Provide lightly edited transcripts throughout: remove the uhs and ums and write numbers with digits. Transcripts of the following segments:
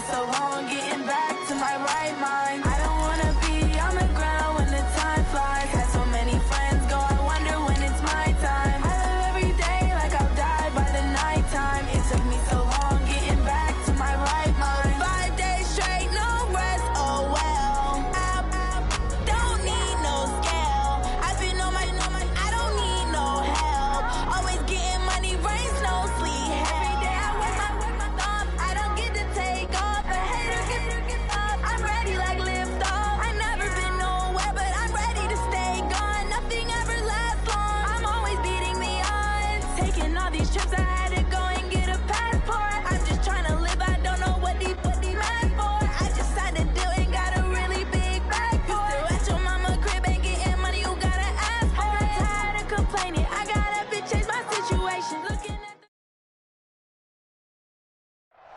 so long getting back to my right mind. I don't wanna be on the ground when the time flies. Had so many friends go, I wonder when it's my time. I live every day like I'll die by the nighttime. It took me so long getting back to my right mind. 5 days straight, no rest, oh well. Don't need no scale. I've been on my, I don't need no help. Always getting money, rains, no sleep. Every day I work my thumb. I don't get to take off. A hater get up. I'm ready like lift off. I've never been nowhere, but I'm ready to stay gone. Nothing ever lasts long. I'm always beating the odds. Taking all these trips, I had to go and get a passport. I'm just trying to live, I don't know what these mad for. I just signed a deal and got a really big bag for it. Still at your mama crib, ain't getting money, you gotta ask for it. Tired of complaining, I gotta change my situation. Looking at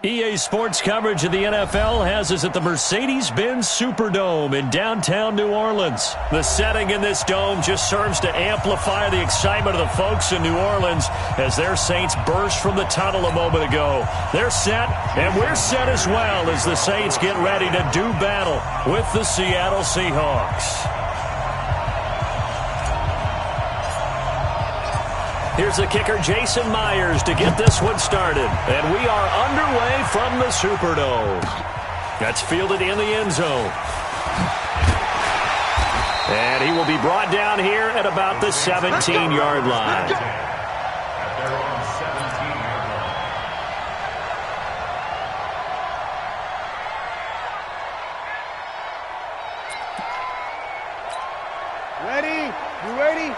EA Sports coverage of the NFL has us at the Mercedes-Benz Superdome in downtown New Orleans. The setting in this dome just serves to amplify the excitement of the folks in New Orleans as their Saints burst from the tunnel a moment ago. They're set, and we're set as well as the Saints get ready to do battle with the Seattle Seahawks. Here's the kicker, Jason Myers, to get this one started. And we are underway from the Superdome. That's fielded in the end zone. And he will be brought down here at about the 17-yard line. Ready? You ready?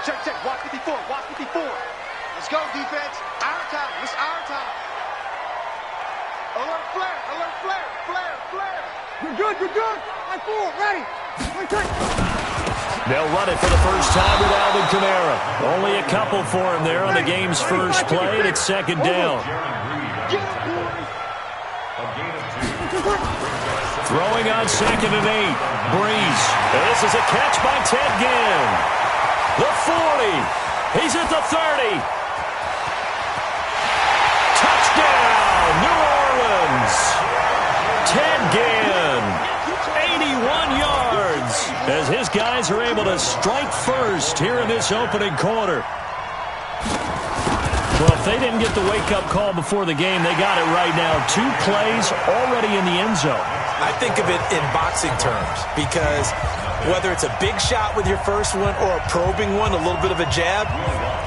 Check, check. Watch 54. Watch 54. Let's go, defense. Our time. It's our time. Alert flare. Alert flare. Flare. Flare. You're good. You're good. I'm forward. Ready. They'll run it for the first time with Alvin Kamara. Only a couple for him there on the game's first play, and it's second down. Throwing on 2nd and 8. Breeze. And this is a catch by Ted Ginn. The 40. He's at the 30. Touchdown, New Orleans. Ted Ginn, 81 yards, as his guys are able to strike first here in this opening quarter. Well, if they didn't get the wake-up call before the game, they got it right now. 2 plays already in the end zone. I think of it in boxing terms because whether it's a big shot with your first one or a probing one, a little bit of a jab,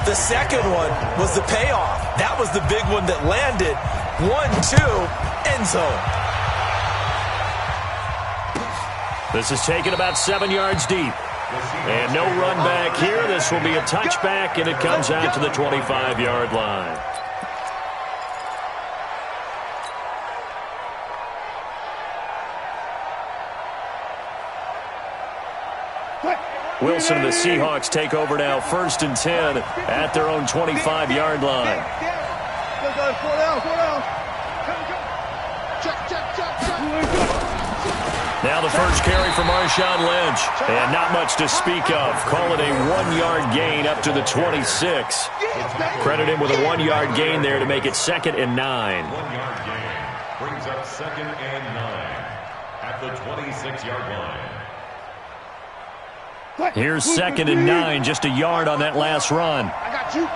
the second one was the payoff. That was the big one that landed. 1-2, end zone. This is taken about 7 yards deep. And no run back here. This will be a touchback, and it comes out to the 25-yard line. Wilson and the Seahawks take over now, 1st and 10 at their own 25-yard line. Now the first carry for Marshawn Lynch, and not much to speak of. Call it a 1-yard gain up to the 26. Credit him with a 1-yard gain there to make it 2nd and 9. 1-yard gain brings up 2nd and 9 at the 26-yard line. Here's 2nd and 9, just a yard on that last run. I got you.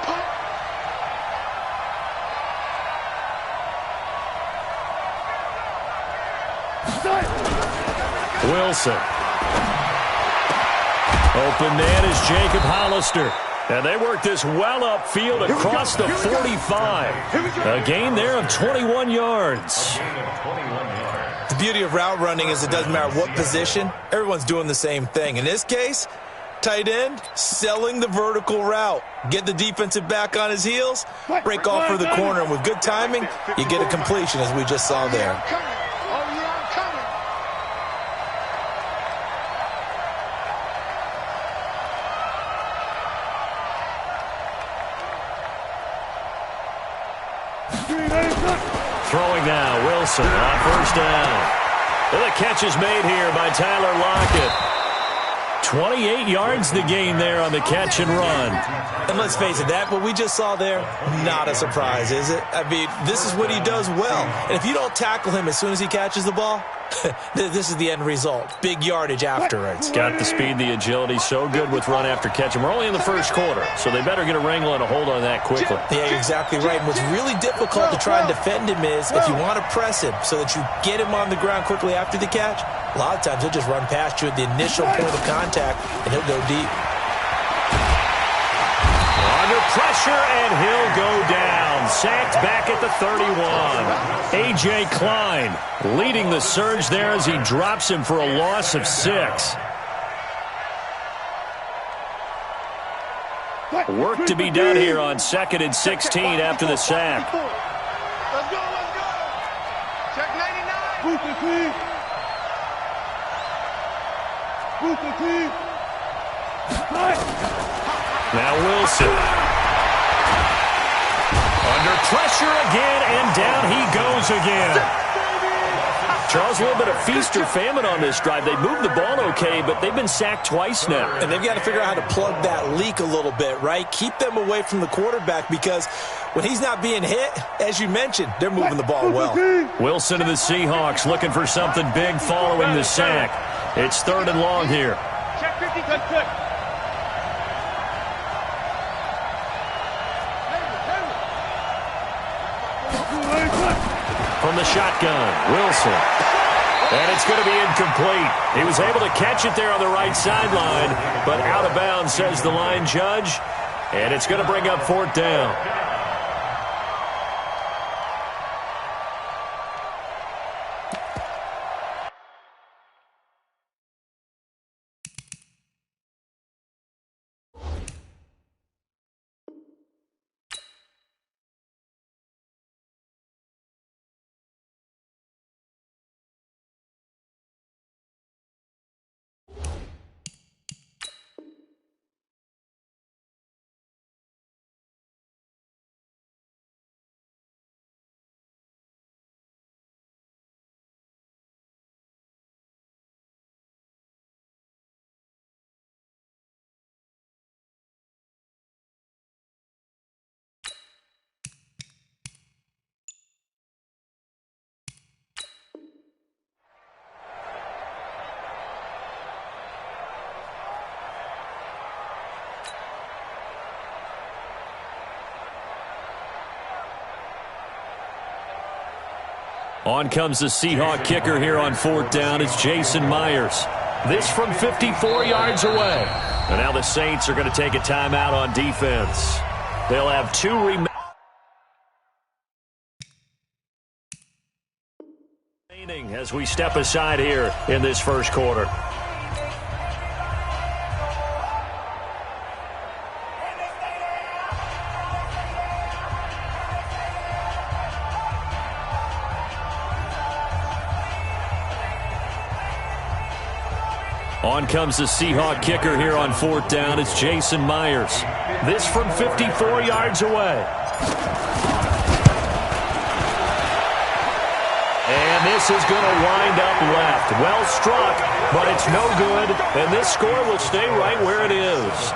Wilson. Open man is Jacob Hollister. And they work this well upfield across the 45. A gain there of 21 yards. The beauty of route running is it doesn't matter what position. Everyone's doing the same thing. In this case, tight end, selling the vertical route. Get the defensive back on his heels, break off for the corner, and with good timing, you get a completion as we just saw there. Throwing now, Wilson on 1st down. And the catch is made here by Tyler Lockett. 28 yards the gain there on the catch and run. And let's face it, what we just saw there, not a surprise, is it? I mean, this is what he does well. And if you don't tackle him as soon as he catches the ball, this is the end result. Big yardage afterwards. Got the speed, the agility, so good with run after catch. And we're only in the first quarter, so they better get a wrangle and a hold on that quickly. Yeah, you're exactly right. And what's really difficult to try and defend him is if you want to press him so that you get him on the ground quickly after the catch, a lot of times he'll just run past you at the initial point of contact, and he'll go deep. Under pressure, and he'll go down. Sacked back at the 31. A.J. Klein leading the surge there as he drops him for a loss of 6. Work to be done here on 2nd and 16 after the sack. Let's go. Check 99. Now Wilson. Under pressure again, and down he goes again. Charles, a little bit of feast or famine on this drive. They moved the ball okay, but they've been sacked twice now. And they've got to figure out how to plug that leak a little bit, right? Keep them away from the quarterback because when he's not being hit, as you mentioned, they're moving the ball well. Wilson and the Seahawks looking for something big following the sack. It's 3rd and long here. Check 50. Good. From the shotgun, Wilson. And it's going to be incomplete. He was able to catch it there on the right sideline, but out of bounds, says the line judge. And it's going to bring up 4th down. On comes the Seahawk kicker here on 4th down. It's Jason Myers. This from 54 yards away. And now the Saints are going to take a timeout on defense. They'll have 2 remaining as we step aside here in this first quarter. On comes the Seahawk kicker here on 4th down. It's Jason Myers. This from 54 yards away. And this is going to wind up left. Well struck, but it's no good. And this score will stay right where it is.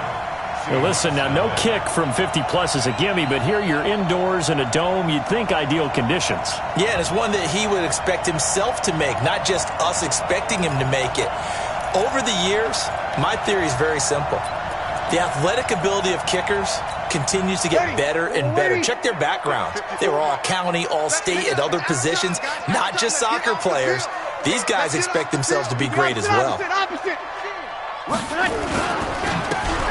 Now listen, now no kick from 50-plus is a gimme, but here you're indoors in a dome. You'd think ideal conditions. Yeah, and it's one that he would expect himself to make, not just us expecting him to make it. Over the years, my theory is very simple. The athletic ability of kickers continues to get better and better. Check their backgrounds. They were all county, all state, and other positions, not just soccer players. These guys expect themselves to be great as well.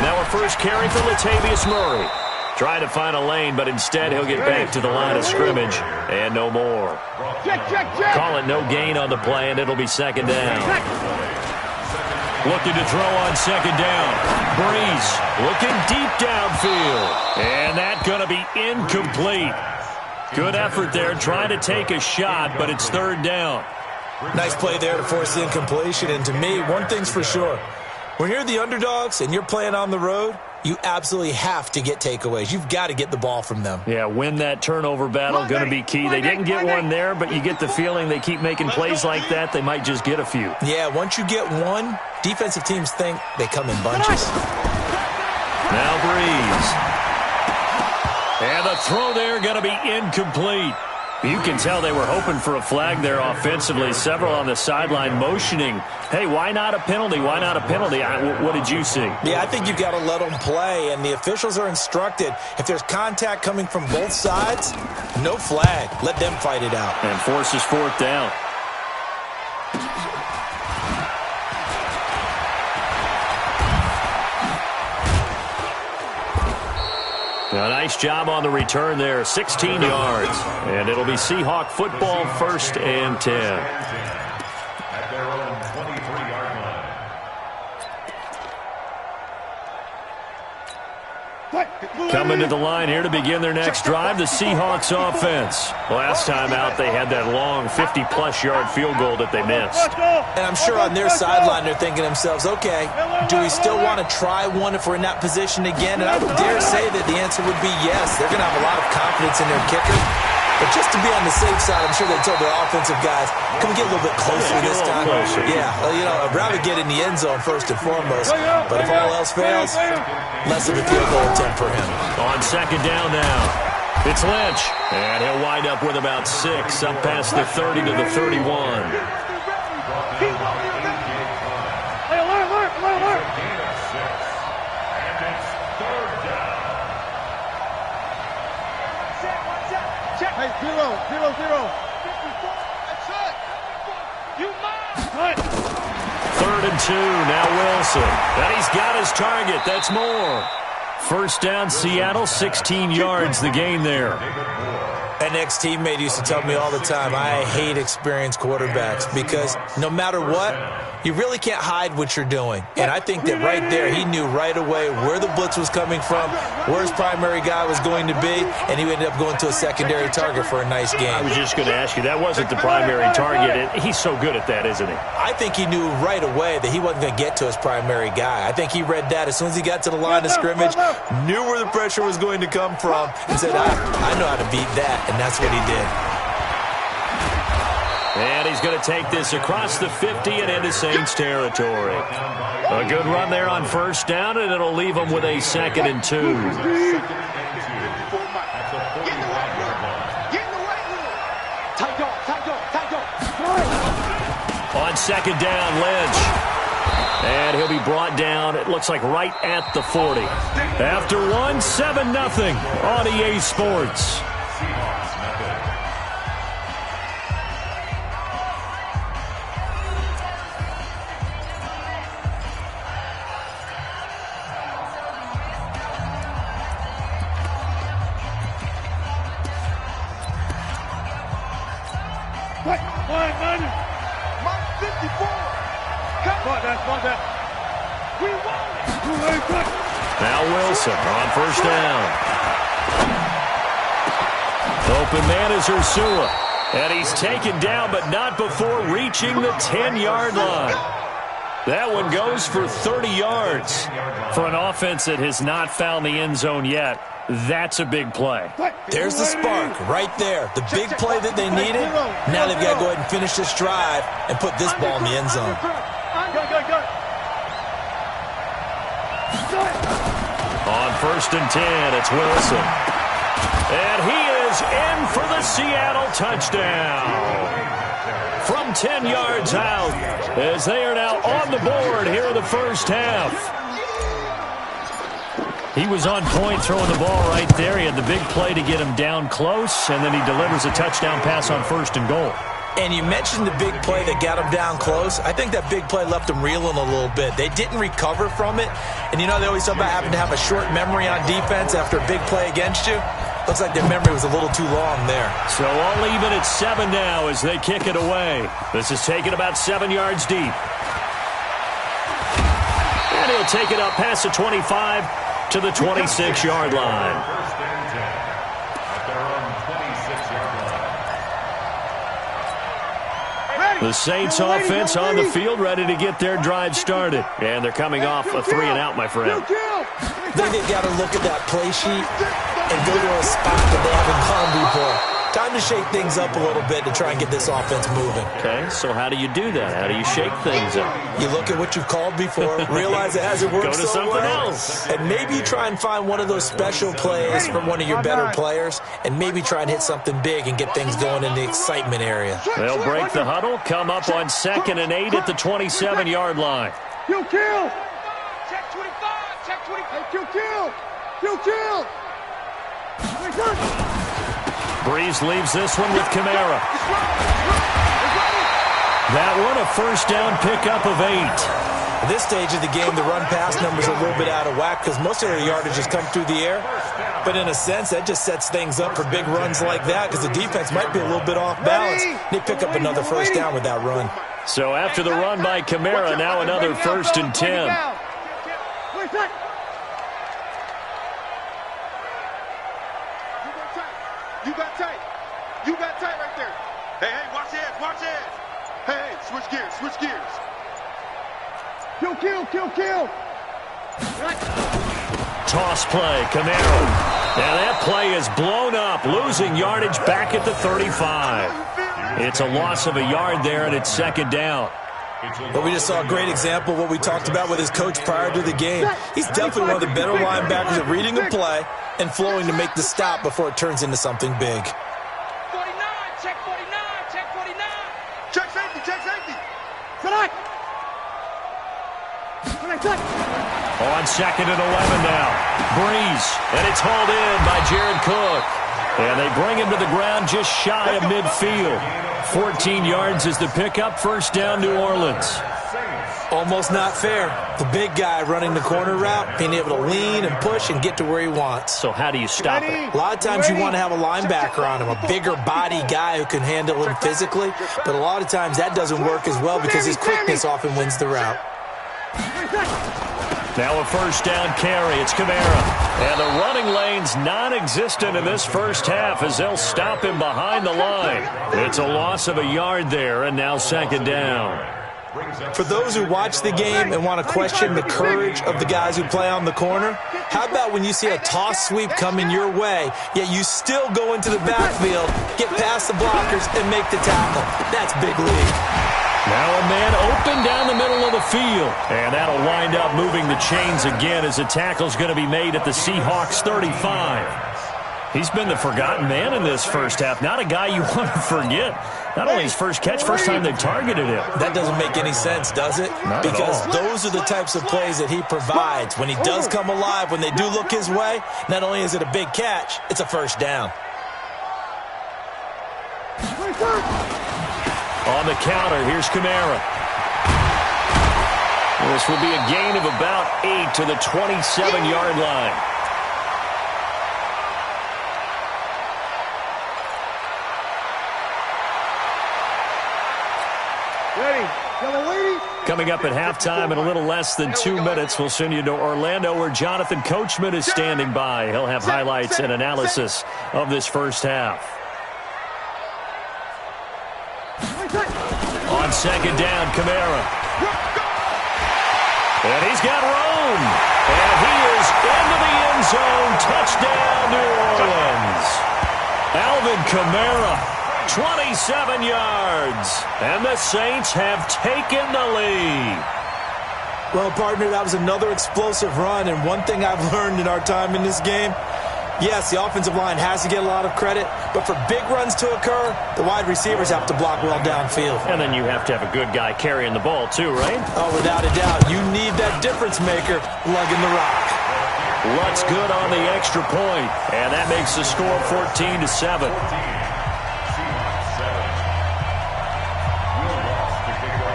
Now a first carry for Latavius Murray. Trying to find a lane, but instead he'll get back to the line of scrimmage. And no more. Call it no gain on the play, and it'll be 2nd down. Looking to throw on 2nd down. Breeze looking deep downfield. And that's going to be incomplete. Good effort there, trying to take a shot, but it's 3rd down. Nice play there to force the incompletion. And to me, one thing's for sure. When you're the underdogs and you're playing on the road, you absolutely have to get takeaways. You've got to get the ball from them. Yeah, win that turnover battle, going to be key. They didn't get one there, but you get the feeling they keep making plays like that, they might just get a few. Yeah, once you get one, defensive teams think they come in bunches. Now Breeze. And the throw there going to be incomplete. You can tell they were hoping for a flag there offensively. Several on the sideline motioning, hey, why not a penalty? Why not a penalty? What did you see? Yeah, I think you've got to let them play, and the officials are instructed. If there's contact coming from both sides, no flag. Let them fight it out. And forces fourth down. A nice job on the return there, 16 yards. And it'll be Seahawk football, 1st and 10. At their own 23-yard line. Coming to the line here to begin their next drive, the Seahawks offense. Last time out, they had that long 50-plus yard field goal that they missed. And I'm sure on their sideline they're thinking to themselves, okay, do we still want to try one if we're in that position again? And I would dare say that the answer would be yes. They're going to have a lot of confidence in their kicker. But just to be on the safe side, I'm sure they told their offensive guys, come get a little bit closer this time. Yeah, well, you know, I'd rather get in the end zone first and foremost. But if all else fails, less of a field goal attempt for him. On 2nd down now, it's Lynch. And he'll wind up with about 6, up past the 30 to the 31. Hey, 0, 0, 0. That's it. You must. 3rd and 2, now Wilson. And he's got his target. That's more. 1st down, Seattle, 16 yards the gain there. An ex-teammate used to tell me all the time, I hate experienced quarterbacks because no matter what, you really can't hide what you're doing. And I think that right there, he knew right away where the blitz was coming from, where his primary guy was going to be, and he ended up going to a secondary target for a nice game. I was just going to ask you, that wasn't the primary target. He's so good at that, isn't he? I think he knew right away that he wasn't going to get to his primary guy. I think he read that as soon as he got to the line of scrimmage, knew where the pressure was going to come from, and said, I know how to beat that, and that's what he did. And he's going to take this across the 50 and into Saints territory. A good run there on 1st down, and it'll leave them with a 2nd and 2. On 2nd down, Lynch. And he'll be brought down, it looks like right at the 40. After 1, 7-0 on EA Sports. Now Wilson on 1st down. Open man is Ursua. And he's taken down, but not before reaching the 10-yard line. That one goes for 30 yards. For an offense that has not found the end zone yet, that's a big play. There's the spark right there. The big play that they needed. Now they've got to go ahead and finish this drive and put this ball in the end zone. On 1st and 10, it's Wilson. And he is in for the Seattle touchdown. From 10 yards out, as they are now on the board here in the 1st half. He was on point throwing the ball right there. He had the big play to get him down close, and then he delivers a touchdown pass on 1st and goal. And you mentioned the big play that got him down close. I think that big play left him reeling a little bit. They didn't recover from it. And you know, they always talk about having to have a short memory on defense after a big play against you. Looks like their memory was a little too long there. So all even at 7 now as they kick it away. This is taken about 7 yards deep. And he'll take it up past the 25 to the 26-yard line. The Saints offense on the field, ready to get their drive started. And they're coming off a 3-and-out, my friend. I think they've got to look at that play sheet and go to a spot that they haven't gone before. Time to shake things up a little bit to try and get this offense moving. Okay, so how do you do that? How do you shake things up? You look at what you've called before, realize it hasn't worked Go to so something well, else. and maybe you try and find one of those special plays from one of your better players, and maybe try and hit something big and get things going in the excitement area. They'll break the huddle, come up on 2nd and 8 at the 27-yard line. Kill! Check 25! Check 25! Kill! Breeze leaves this one with Kamara. That one a first down pickup of 8. At this stage of the game, the run-pass numbers are a little bit out of whack because most of their yardage has come through the air. But in a sense, that just sets things up for big runs like that because the defense might be a little bit off balance. They pick up another first down with that run. So after the run by Kamara, now another 1st and 10. You got tight right there. Hey, watch it. Hey, switch gears. Kill. Toss play, Kamara. Now that play is blown up, losing yardage back at the 35. It's a loss of a yard there, and it's 2nd down. But we just saw a great example of what we talked about with his coach prior to the game. He's definitely one of the better linebackers at reading a play and flowing to make the stop before it turns into something big. 49, check 49. Check safety. Tonight. On 2nd and 11 now. Breeze, and it's hauled in by Jared Cook. And they bring him to the ground just shy of midfield. 14 yards is the pickup, first down, New Orleans. Almost not fair. The big guy running the corner route, being able to lean and push and get to where he wants. So how do you stop it? A lot of times you want to have a linebacker on him, a bigger body guy who can handle him physically. But a lot of times that doesn't work as well because his quickness often wins the route. Now a first down carry. It's Kamara. And the running lane's non-existent in this first half as they'll stop him behind the line. It's a loss of a yard there, and now 2nd down. For those who watch the game and want to question the courage of the guys who play on the corner, how about when you see a toss sweep coming your way, yet you still go into the backfield, get past the blockers, and make the tackle? That's big league. Now a man open down the middle of the field. And that'll wind up moving the chains again as the tackle's going to be made at the Seahawks 35. He's been the forgotten man in this first half. Not a guy you want to forget. Not only his first catch, first time they targeted him. That doesn't make any sense, does it? Not because at all. Those are the types of plays that he provides. When he does come alive, when they do look his way, not only is it a big catch, it's a first down. On the counter, here's Kamara. This will be a gain of about 8 to the 27-yard line. Coming up at halftime in a little less than 2 minutes, we'll send you to Orlando where Jonathan Coachman is standing by. He'll have highlights and analysis of this first half. On 2nd down, Kamara. And he's got room. And he is into the end zone. Touchdown, New Orleans. Alvin Kamara. 27 yards, and the Saints have taken the lead. Well, partner, that was another explosive run, and one thing I've learned in our time in this game, yes, the offensive line has to get a lot of credit, but for big runs to occur, the wide receivers have to block well downfield. And then you have to have a good guy carrying the ball too, right? Oh, without a doubt. You need that difference maker lugging the rock. Lutz good on the extra point, and that makes the score 14-7.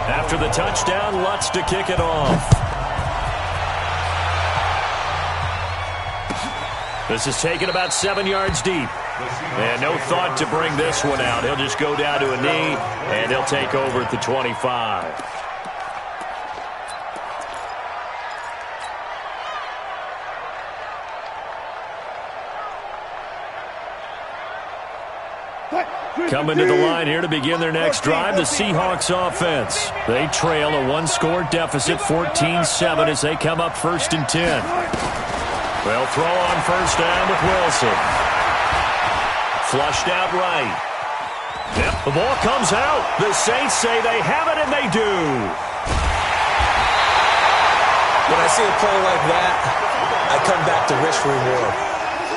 After the touchdown, Lutz to kick it off. This is taken about 7 yards deep. And no thought to bring this one out. He'll just go down to a knee, and he'll take over at the 25. Coming to the line here to begin their next drive, the Seahawks offense. They trail a one-score deficit, 14-7, as they come up 1st and 10. They'll throw on first down with Wilson. Flushed out right. Yep, the ball comes out. The Saints say they have it, and they do. When I see a play like that, I come back to risk reward.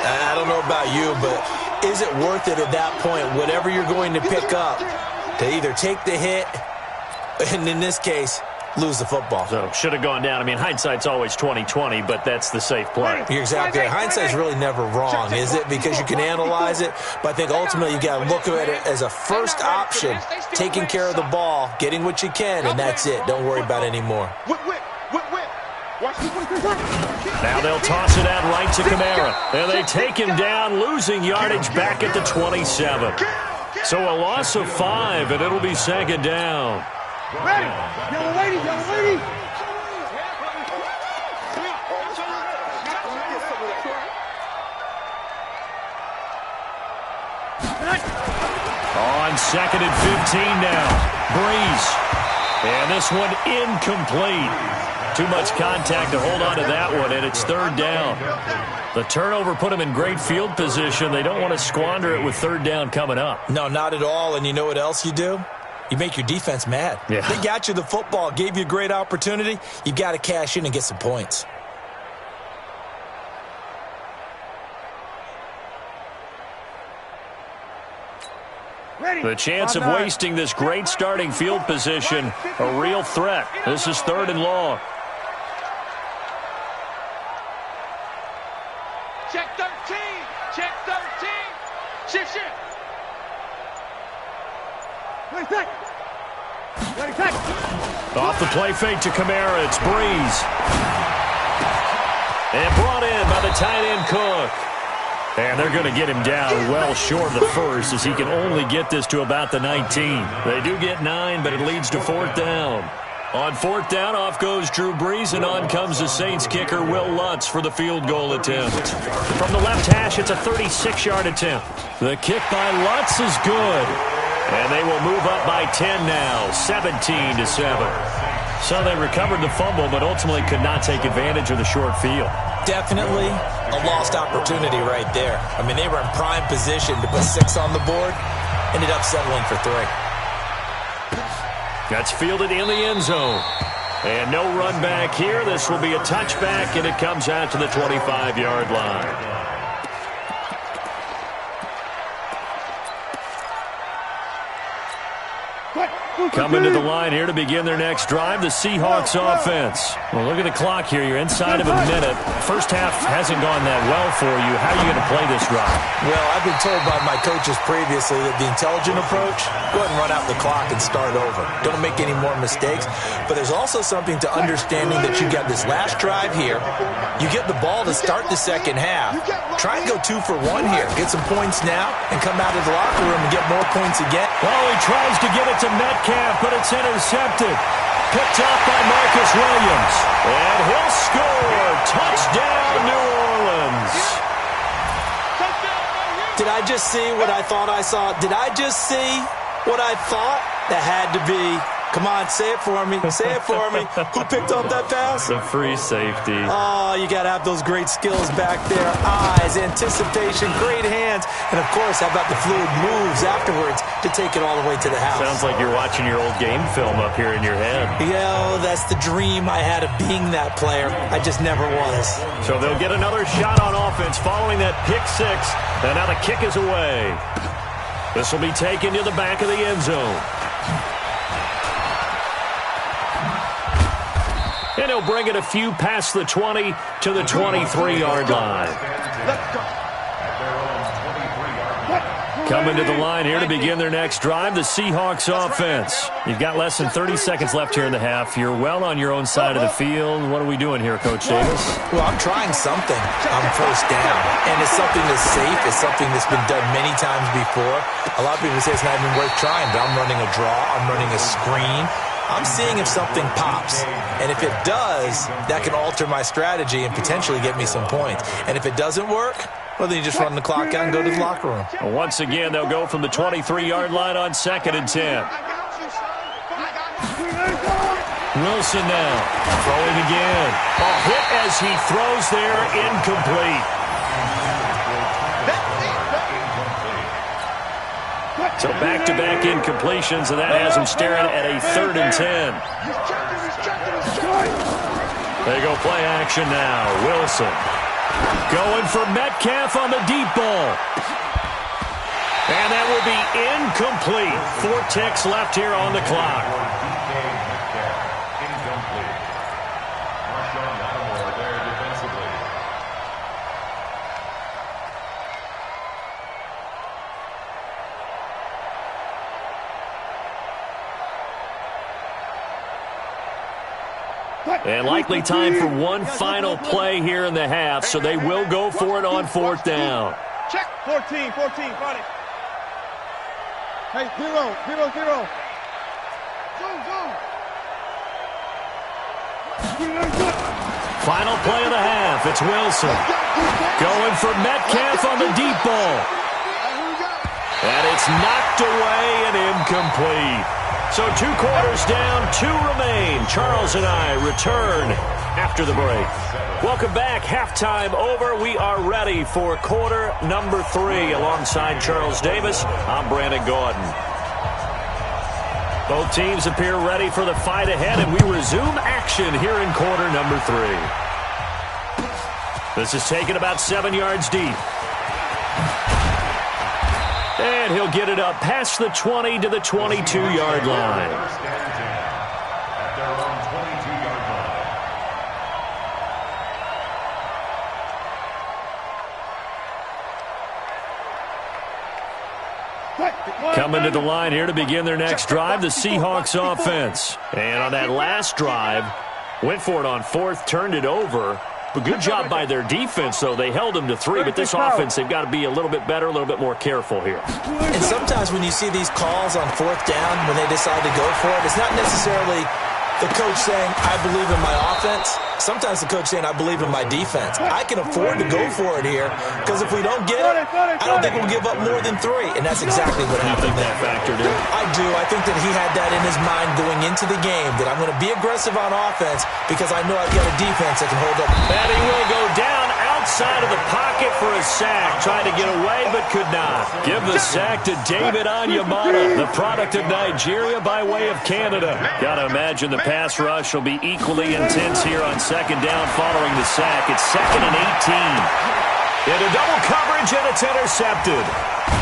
I don't know about you, but is it worth it at that point, whatever you're going to pick up, to either take the hit, and in this case, lose the football? So, should have gone down. I mean, hindsight's always 20/20, but that's the safe play. You're exactly right. Hindsight's really never wrong, is it? Because you can analyze it, but I think ultimately you got to look at it as a first option, taking care of the ball, getting what you can, and that's it. Don't worry about it anymore. Now they'll toss it out right to Kamara. And they take him down, losing yardage back at the 27. So a loss of 5, and it'll be second down. Ready. Yellow lady, yellow lady. On second and 15 now. Breeze. And this one incomplete. Too much contact to hold on to that one, and it's third down. The turnover put them in great field position. They don't want to squander it with third down coming up. No, not at all. And you know what else you do? You make your defense mad. Yeah. They got you the football, gave you a great opportunity. You got to cash in and get some points. The chance of wasting this great starting field position, a real threat. This is third and long. Check 13. Check 13. Shift. Ready, back. Off the play fake to Kamara. It's Breeze. And brought in by the tight end Cook. And they're going to get him down well short of the first, as he can only get this to about the 19. They do get 9, but it leads to fourth down. On fourth down, off goes Drew Brees, and on comes the Saints kicker, Will Lutz, for the field goal attempt. From the left hash, it's a 36-yard attempt. The kick by Lutz is good. And they will move up by 10 now, 17-7. So they recovered the fumble, but ultimately could not take advantage of the short field. Definitely a lost opportunity right there. I mean, they were in prime position to put 6 on the board, ended up settling for 3. That's fielded in the end zone. And no run back here. This will be a touchback, and it comes out to the 25-yard line. Coming to the line here to begin their next drive, the Seahawks offense. Well, look at the clock here. You're inside of a minute. First half hasn't gone that well for you. How are you going to play this drive? Well, I've been told by my coaches previously that the intelligent approach, go ahead and run out the clock and start over. Don't make any more mistakes. But there's also something to understanding that you got this last drive here. You get the ball to start the second half. Try and go 2 for 1 here. Get some points now and come out of the locker room and get more points again. Well, he tries to get it to Metcalf, but it's intercepted. Picked off by Marcus Williams. And he'll score. Touchdown, New Orleans. Did I just see what I thought I saw? Did I just see what I thought? That had to be. Come on, say it for me. Say it for me. Who picked up that pass? The free safety. Oh, you got to have those great skills back there. Eyes, anticipation, great hands. And, of course, how about the fluid moves afterwards to take it all the way to the house? Sounds like you're watching your old game film up here in your head. Yeah, that's the dream I had of being that player. I just never was. So they'll get another shot on offense following that pick 6. And now the kick is away. This will be taken to the back of the end zone. And he'll bring it a few past the 20 to the 23-yard line. Coming to the line here to begin their next drive, the Seahawks offense. You've got less than 30 seconds left here in the half. You're well on your own side of the field. What are we doing here, Coach Davis? Well, I'm trying something on first down. And it's something that's safe. It's something that's been done many times before. A lot of people say it's not even worth trying, but I'm running a draw. I'm running a screen. I'm seeing if something pops. And if it does, that can alter my strategy and potentially get me some points. And if it doesn't work, well, then you just run the clock out and go to the locker room. Well, once again, they'll go from the 23-yard line on 2nd and 10. Wilson now throwing again. A hit as he throws there, incomplete. So back-to-back incompletions, and that has him staring at a 3rd and 10. They go play action now. Wilson going for Metcalf on the deep ball. And that will be incomplete. 4 ticks left here on the clock. And likely time for one final play here in the half, so they will go for it on 4th down. Check. 14, got it. Hey, 0. Zoom. Final play of the half. It's Wilson going for Metcalf on the deep ball. And it's knocked away and incomplete. So 2 quarters down, 2 remain. Charles and I return after the break. Welcome back. Halftime over. We are ready for quarter number 3. Alongside Charles Davis, I'm Brandon Gordon. Both teams appear ready for the fight ahead, and we resume action here in quarter number 3. This is taken about 7 yards deep. And he'll get it up past the 20 to the 22-yard line. Coming to the line here to begin their next drive, the Seahawks offense. And on that last drive, went for it on 4th, turned it over. But good job by their defense, though. They held them to 3, but this offense, they've got to be a little bit better, a little bit more careful here. And sometimes when you see these calls on 4th down, when they decide to go for it, it's not necessarily the coach saying, I believe in my offense. Sometimes the coach saying, I believe in my defense. I can afford to go for it here, because if we don't get it, I don't think we'll give up more than 3. And that's exactly what happened there. Factored in? I do. I think that he had that in his mind going into the game, that I'm going to be aggressive on offense because I know I've got a defense that can hold up. And he will go down outside of the pocket for a sack. Tried to get away, but could not. Give the sack to David Onyemata, the product of Nigeria by way of Canada. Got to imagine the pass rush will be equally intense here on 2nd down following the sack. It's 2nd and 18. Into double coverage, and it's intercepted.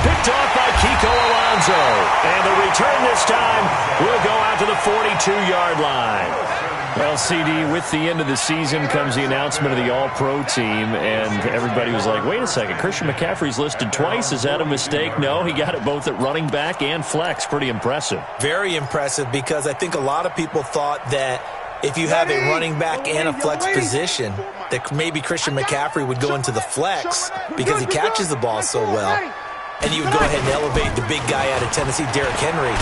Picked off by Kiko Alonso. And the return this time will go out to the 42-yard line. Well, CD, with the end of the season comes the announcement of the All-Pro team, and everybody was like, wait a second, Christian McCaffrey's listed twice. Is that a mistake? No, he got it both at running back and flex. Pretty impressive. Very impressive, because I think a lot of people thought that if you have a running back and a flex position, that maybe Christian McCaffrey would go into the flex because he catches the ball so well. And you would go ahead and elevate the big guy out of Tennessee, Derrick Henry,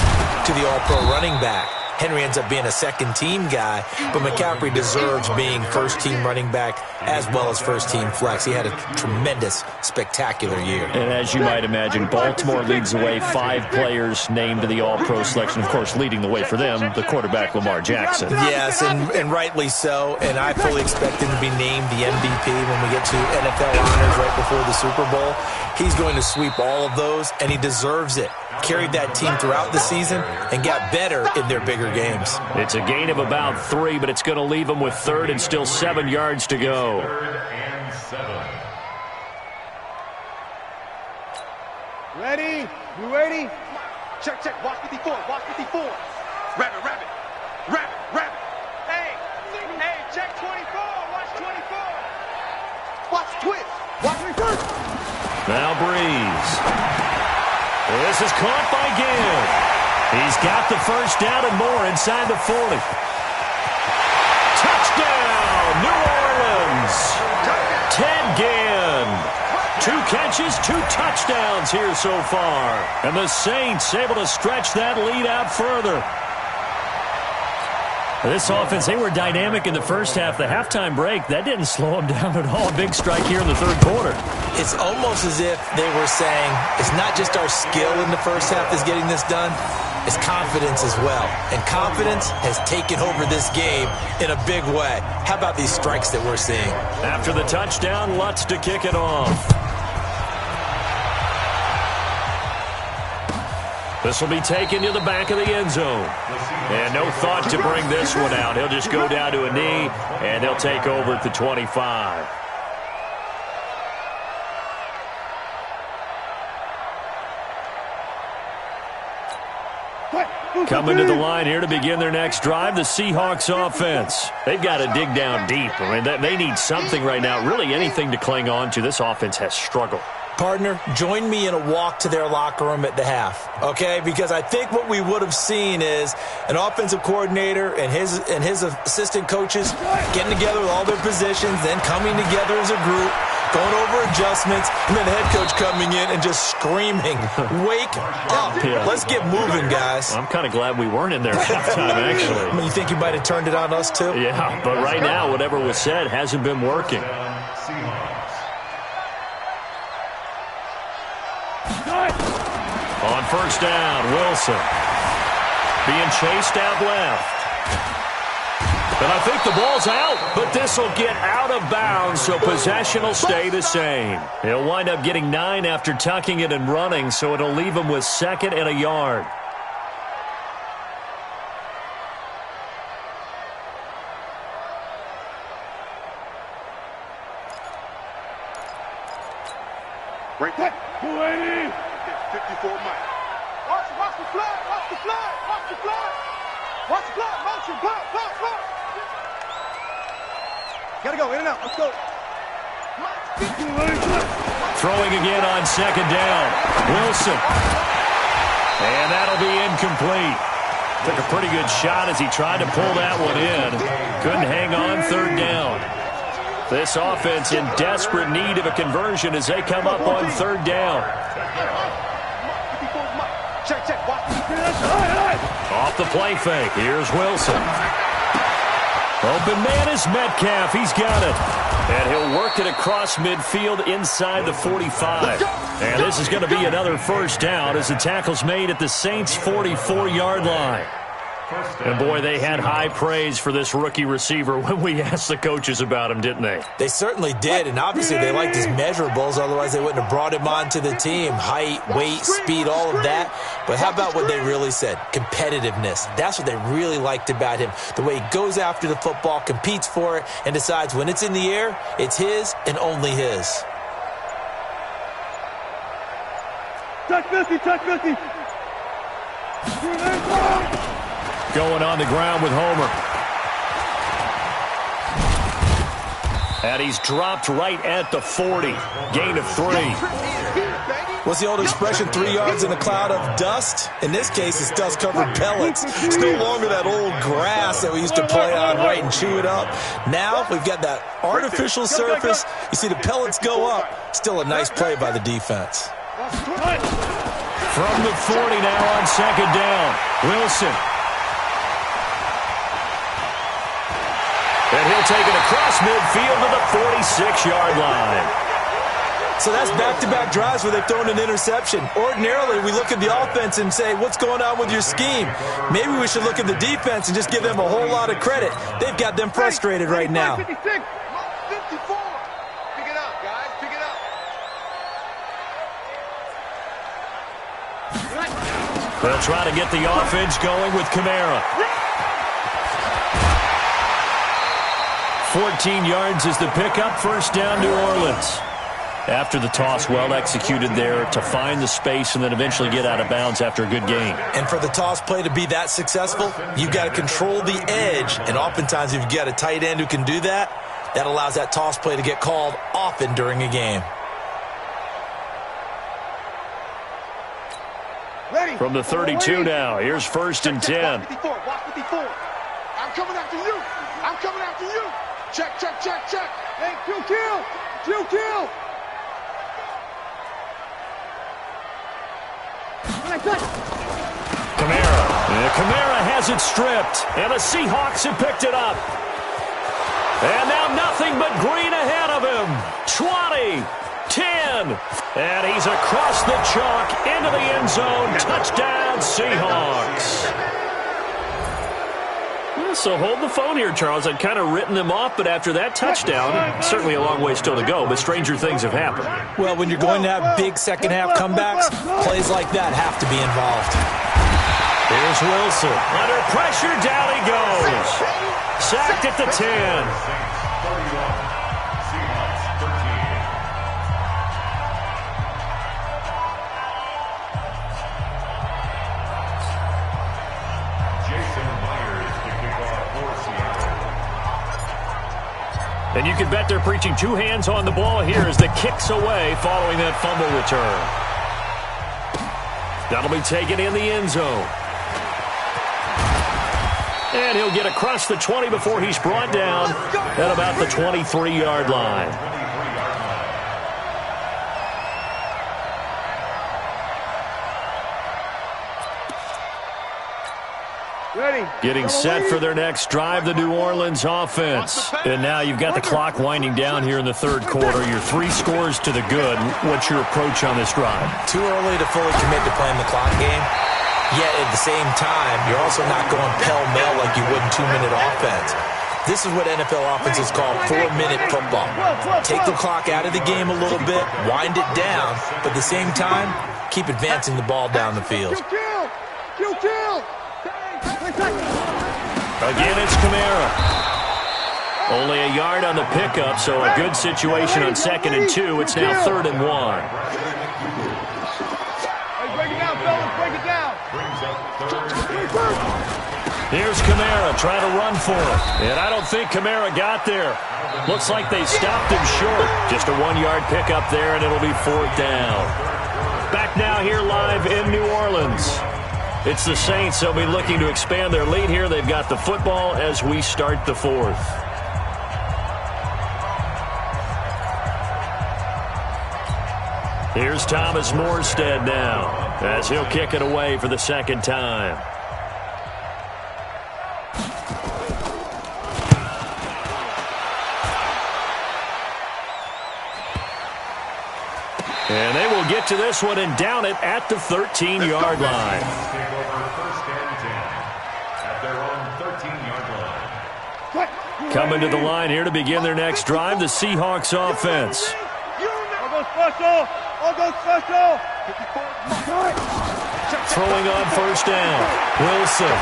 to the All-Pro running back. Henry ends up being a 2nd-team guy, but McCaffrey deserves being 1st-team running back as well as 1st-team flex. He had a tremendous, spectacular year. And as you might imagine, Baltimore leads the way. 5 players named to the All-Pro selection. Of course, leading the way for them, the quarterback Lamar Jackson. Yes, and rightly so. And I fully expect him to be named the MVP when we get to NFL honors right before the Super Bowl. He's going to sweep all of those, and he deserves it. Carried that team throughout the season and got better in their bigger games. It's a gain of about 3, but it's going to leave them with 3rd and still 7 yards to go. 3rd and 7. Ready? You ready? Check. Watch 54. Rabbit. Hey, check 24. Watch 24. Watch twist. Watch return. Now Breeze. This is caught by Gibb. He's got the 1st down and more inside the 40. Touchdown, New Orleans. Ted Ginn. 2 catches, 2 touchdowns here so far. And the Saints able to stretch that lead out further. This offense, they were dynamic in the first half. The halftime break, that didn't slow them down at all. Big strike here in the third quarter. It's almost as if they were saying, it's not just our skill in the first half that's getting this done, it's confidence as well. And confidence has taken over this game in a big way. How about these strikes that we're seeing? After the touchdown, Lutz to kick it off. This will be taken to the back of the end zone. And no thought to bring this one out. He'll just go down to a knee, and he'll take over at the 25. Coming to the line here to begin their next drive, the Seahawks offense. They've got to dig down deep. I mean, they need something right now, really anything to cling on to. This offense has struggled. Partner, join me in a walk to their locker room at the half, okay? Because I think what we would have seen is an offensive coordinator and his assistant coaches getting together with all their positions, then coming together as a group, going over adjustments, and then the head coach coming in and just screaming, wake up. Yeah. Let's get moving, guys. I'm kind of glad we weren't in there at halftime, actually. I mean, you think you might have turned it on us, too? Yeah, but right now, whatever was said hasn't been working. On first down, Wilson being chased out left. But I think the ball's out, but this will get out of bounds, so possession will stay the same. He'll wind up getting 9 after tucking it and running, so it'll leave him with 2nd and a yard. Break that. 280. 54 Mike. Watch the flag. Watch the flag. Watch the flag. Watch the flag. Motion. Flag. Gotta go. In and out. Let's go. Throwing again on 2nd down. Wilson. And that'll be incomplete. Took a pretty good shot as he tried to pull that one in. Couldn't hang on 3rd down. This offense in desperate need of a conversion as they come up on 3rd down. Off the play fake. Here's Wilson. Open man is Metcalf. He's got it. And he'll work it across midfield inside the 45. And this is going to be another first down as the tackle's made at the Saints' 44-yard line. And, boy, they had high praise for this rookie receiver when we asked the coaches about him, didn't they? They certainly did, and obviously they liked his measurables. Otherwise, they wouldn't have brought him onto the team. Height, weight, speed, all of that. But how about what they really said? Competitiveness. That's what they really liked about him. The way he goes after the football, competes for it, and decides when it's in the air, it's his and only his. Touch 50, touch 50. Going on the ground with Homer. And he's dropped right at the 40. Gain of 3. What's the old expression, 3 yards in a cloud of dust? In this case, it's dust-covered pellets. It's no longer that old grass that we used to play on, right, and chew it up. Now we've got that artificial surface. You see the pellets go up. Still a nice play by the defense. From the 40 now on 2nd down. Wilson. And he'll take it across midfield to the 46-yard line. So that's back-to-back drives where they've thrown an interception. Ordinarily, we look at the offense and say, what's going on with your scheme? Maybe we should look at the defense and just give them a whole lot of credit. They've got them frustrated right now. 56, 54. Pick it up, guys. Pick it up. They'll try to get the offense going with Kamara. 14 yards is the pickup. First down, New Orleans. After the toss, well executed there to find the space and then eventually get out of bounds after a good game. And for the toss play to be that successful, you've got to control the edge. And oftentimes, if you've got a tight end who can do that, that allows that toss play to get called often during a game. From the 32 now, here's 1st and 10. Watch 54. I'm coming after you. I'm coming after you. Check. Hey, kill. Kamara Kamara has it stripped, and the Seahawks have picked it up. And now nothing but green ahead of him. 20, 10, and he's across the chalk into the end zone. Touchdown, Seahawks. So hold the phone here, Charles. I'd kind of written them off, but after that touchdown, certainly a long way still to go, but stranger things have happened. Well, when you're going to have big second-half comebacks, plays like that have to be involved. Here's Wilson. Under pressure, down he goes. Sacked at the 10. And you can bet they're preaching two hands on the ball here as the kick's away following that fumble return. That'll be taken in the end zone. And he'll get across the 20 before he's brought down at about the 23-yard line. Getting set for their next drive, the New Orleans offense. And now you've got the clock winding down here in the third quarter. You're 3 scores to the good. What's your approach on this drive? Too early to fully commit to playing the clock game. Yet at the same time, you're also not going pell-mell like you would in 2-minute offense. This is what NFL offenses call 4-minute football. Take the clock out of the game a little bit, wind it down, but at the same time, keep advancing the ball down the field. Again, it's Kamara. Only a yard on the pickup, so a good situation on 2nd and 2. It's now 3rd and 1. Break it down, fellas. Break it down. Here's Kamara trying to run for it. And I don't think Kamara got there. Looks like they stopped him short. Just a 1-yard pickup there, and it'll be 4th down. Back now here live in New Orleans. It's the Saints. They'll be looking to expand their lead here. They've got the football as we start the 4th. Here's Thomas Morstead now as he'll kick it away for the 2nd time. And they will get to this one and down it at the 13-yard line. Coming to the line here to begin their next drive, the Seahawks offense. Throwing on 1st down. Wilson.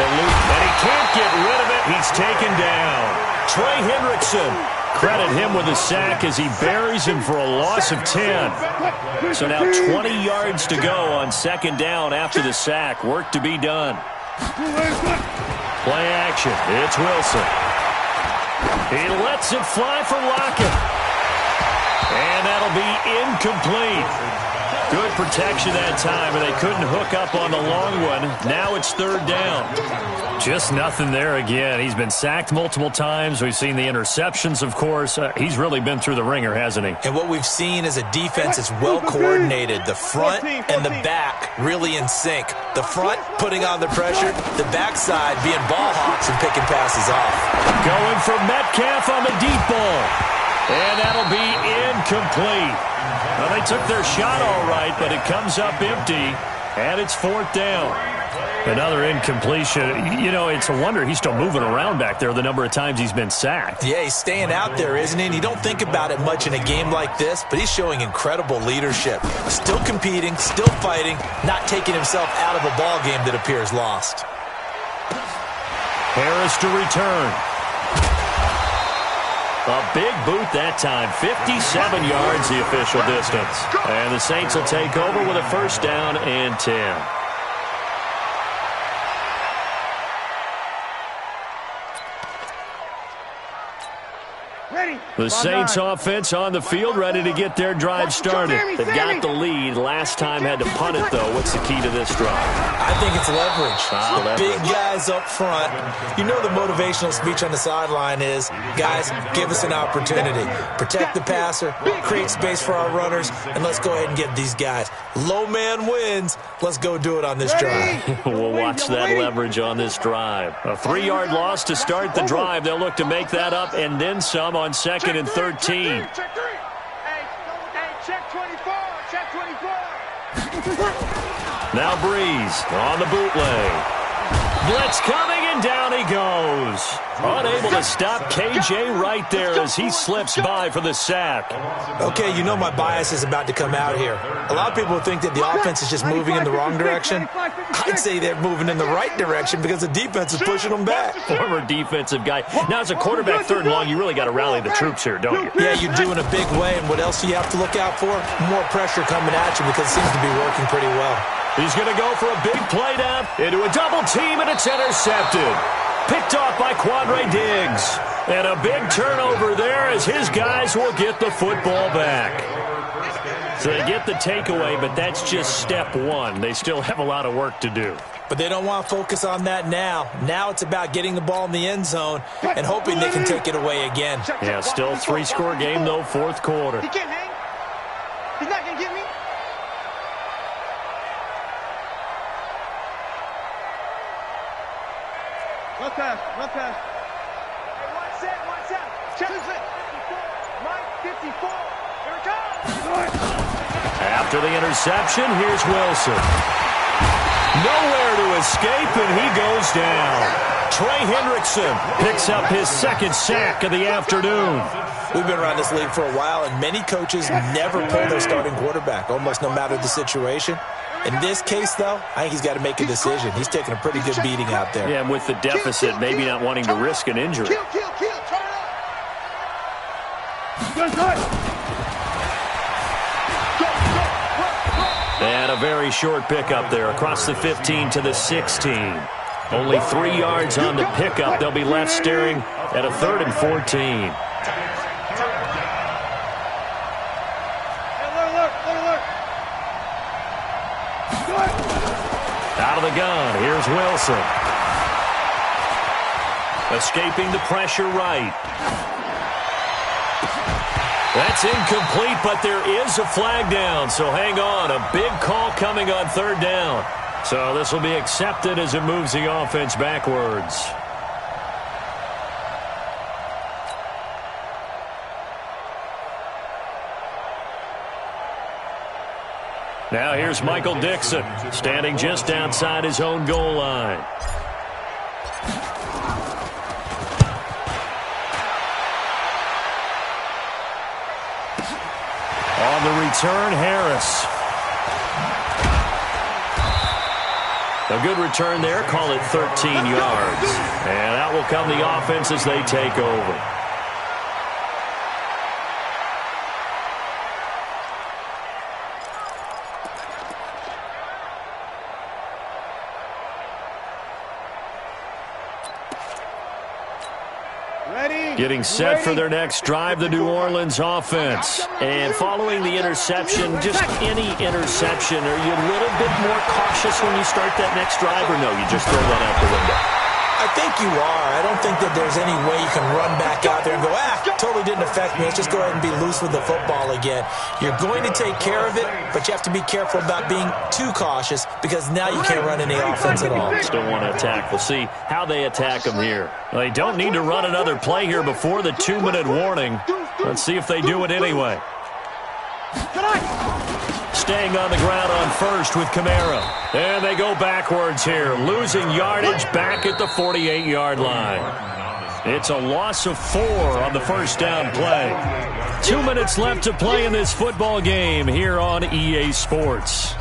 And he can't get rid of it. He's taken down. Trey Hendrickson. Credit him with a sack as he buries him for a loss of 10. So now 20 yards to go on 2nd down after the sack. Work to be done. Play action. It's Wilson. He lets it fly for Lockett. And that'll be incomplete. Good protection that time, and they couldn't hook up on the long one. Now it's 3rd down. Just nothing there again. He's been sacked multiple times. We've seen the interceptions, of course. He's really been through the ringer, hasn't he? And what we've seen is a defense that's well-coordinated. The front and the back really in sync. The front putting on the pressure, the backside being ball hawks and picking passes off. Going for Metcalf on the deep ball. And that'll be incomplete. Well, they took their shot all right, but it comes up empty, and it's 4th down. Another incompletion. You know, it's a wonder he's still moving around back there the number of times he's been sacked. Yeah, he's staying out there, isn't he? And you don't think about it much in a game like this, but he's showing incredible leadership. Still competing, still fighting, not taking himself out of a ball game that appears lost. Harris to return. A big boot that time. 57 yards the official distance. And the Saints will take over with a 1st down and 10. Ready. The Saints offense on the field, ready to get their drive started. They've got the lead. Last time had to punt it, though. What's the key to this drive? I think it's leverage. The big guys up front. You know the motivational speech on the sideline is, guys, give us an opportunity. Protect the passer, create space for our runners, and let's go ahead and get these guys. Low man wins. Let's go do it on this drive. We'll watch that leverage on this drive. A 3-yard loss to start the drive. They'll look to make that up and then some on second and 13. Check 3. Hey, check 24. Check 24. Now Breeze on the bootleg. Blitz coming, and down he goes. Unable to stop KJ right there as he slips by for the sack. Okay, you know my bias is about to come out here. A lot of people think that the offense is just moving in the wrong direction. I'd say they're moving in the right direction because the defense is pushing them back. Former defensive guy. Now, as a quarterback, third and long, you really got to rally the troops here, don't you? Yeah, you do in a big way, and what else do you have to look out for? More pressure coming at you because it seems to be working pretty well. He's going to go for a big play down into a double team, and it's intercepted. Picked off by Quandre Diggs. And a big turnover there as his guys will get the football back. So they get the takeaway, but that's just step one. They still have a lot of work to do. But they don't want to focus on that now. Now it's about getting the ball in the end zone and hoping they can take it away again. Yeah, still a 3-score game, though, fourth quarter. He can't hang. He's not going to get me. One pass. Hey, one set. Check this in. Mike, 54. Here it comes. After the interception, here's Wilson. Nowhere to escape, and he goes down. Trey Hendrickson picks up his second sack of the afternoon. We've been around this league for a while, and many coaches never pull their starting quarterback, almost no matter the situation. In this case, though, I think he's got to make a decision. He's taking a pretty good beating out there. Yeah, and with the deficit, maybe not wanting to risk an injury. Kill. Turn it up. And a very short pickup there across the 15 to the 16. Only 3 yards on the pickup. They'll be left staring at a 3rd and 14. Out of the gun, here's Wilson. Escaping the pressure right. That's incomplete, but there is a flag down, so hang on. A big call coming on 3rd down. So this will be accepted as it moves the offense backwards. Now here's Michael Dixon, standing just outside his own goal line. On the return, Harris. A good return there, call it 13 yards. And out will come the offense as they take over. Getting set for their next drive, the New Orleans offense. And following the interception, just any interception, are you a little bit more cautious when you start that next drive, or no, you just throw that out the window? I think you are. I don't think that there's any way you can run back out there and go, totally didn't affect me. Let's just go ahead and be loose with the football again. You're going to take care of it, but you have to be careful about being too cautious because now you can't run any offense at all. Still want to attack. We'll see how they attack them here. They don't need to run another play here before the 2-minute warning. Let's see if they do it anyway. Staying on the ground on first with Kamara. And they go backwards here, losing yardage back at the 48-yard line. It's a loss of 4 on the first down play. 2 minutes left to play in this football game here on EA Sports.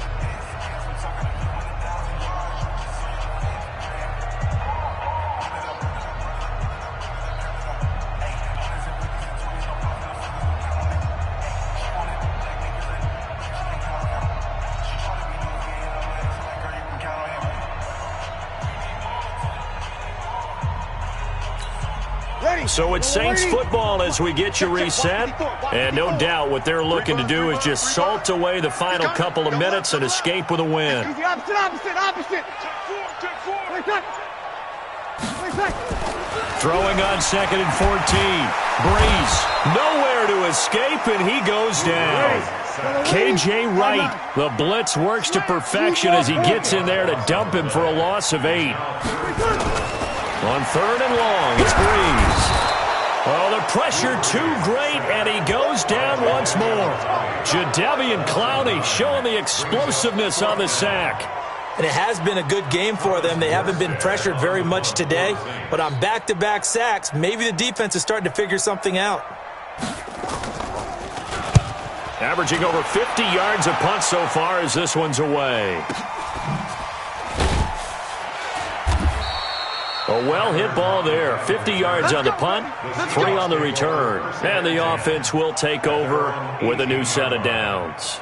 Ready. So it's Saints football as we get you reset. And no doubt what they're looking to do is just salt away the final couple of minutes and escape with a win. Opposite. Throwing on 2nd and 14. Breeze nowhere to escape, and he goes down. K.J. Wright, the blitz works to perfection as he gets in there to dump him for a loss of 8. On 3rd and long, it's Breeze. Oh, the pressure too great, and he goes down once more. Jadeveon Clowney showing the explosiveness on the sack. And it has been a good game for them. They haven't been pressured very much today, but on back-to-back sacks, maybe the defense is starting to figure something out. Averaging over 50 yards a punt so far as this one's away. A well-hit ball there. 50 yards on the punt, 3 on the return. And the offense will take over with a new set of downs.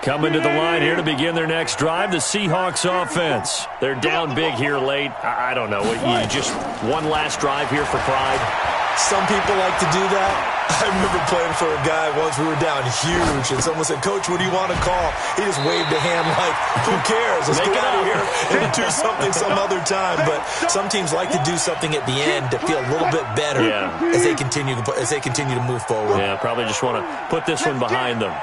Coming to the line here to begin their next drive, the Seahawks offense. They're down big here late. I don't know. You just one last drive here for pride? Some people like to do that. I remember playing for a guy once. We were down huge, and someone said, "Coach, what do you want to call?" He just waved a hand like, "Who cares? Let's get out of here and do something some other time." But some teams like to do something at the end to feel a little bit better as they continue to move forward. Yeah, probably just want to put this one behind them.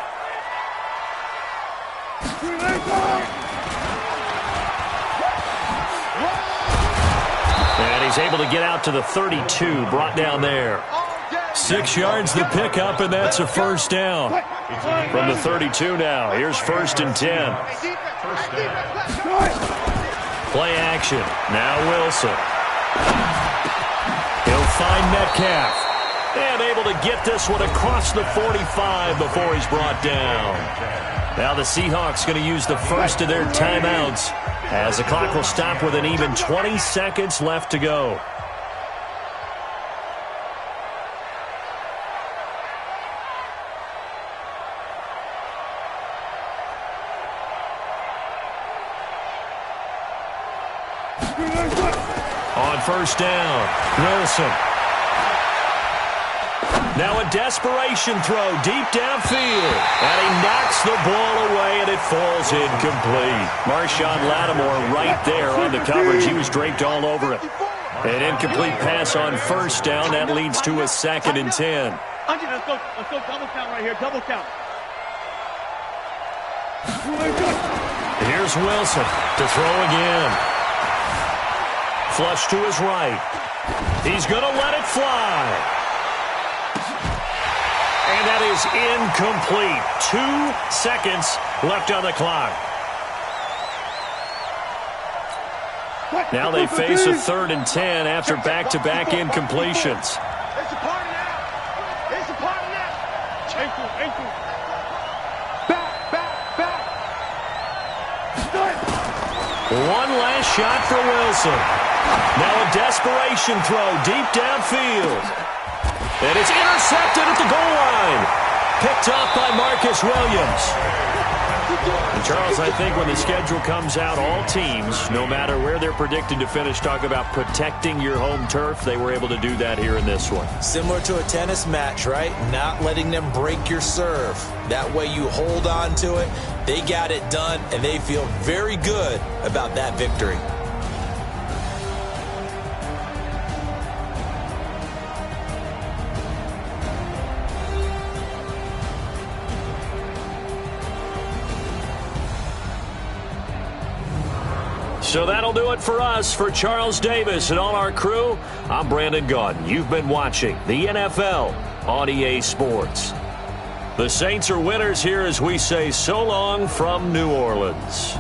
And he's able to get out to the 32, brought down there. 6 yards the pickup, and that's a first down. From the 32 now, here's 1st and 10. Play action. Now Wilson. He'll find Metcalf. And able to get this one across the 45 before he's brought down. Now the Seahawks going to use the first of their timeouts as the clock will stop with an even 20 seconds left to go. On 1st down, Wilson. Now a desperation throw deep downfield. And he knocks the ball away, and it falls incomplete. Marshawn Lattimore right there on the coverage. He was draped all over it. An incomplete pass on 1st down. That leads to a 2nd and 10. Let's go double count right here. Double count. Here's Wilson to throw again. Flush to his right. He's going to let it fly. And that is incomplete. 2 seconds left on the clock. Now they face a 3rd and 10 after back-to-back incompletions. It's a party now. It's a party now. Ankle. Back. One last shot for Wilson. Now a desperation throw deep downfield. And it's intercepted at the goal line. Picked off by Marcus Williams. And Charles, I think when the schedule comes out, all teams, no matter where they're predicted to finish, talk about protecting your home turf. They were able to do that here in this one. Similar to a tennis match, right? Not letting them break your serve. That way you hold on to it. They got it done, and they feel very good about that victory. So that'll do it for us. For Charles Davis and all our crew, I'm Brandon Gaudin. You've been watching the NFL on EA Sports. The Saints are winners here as we say so long from New Orleans.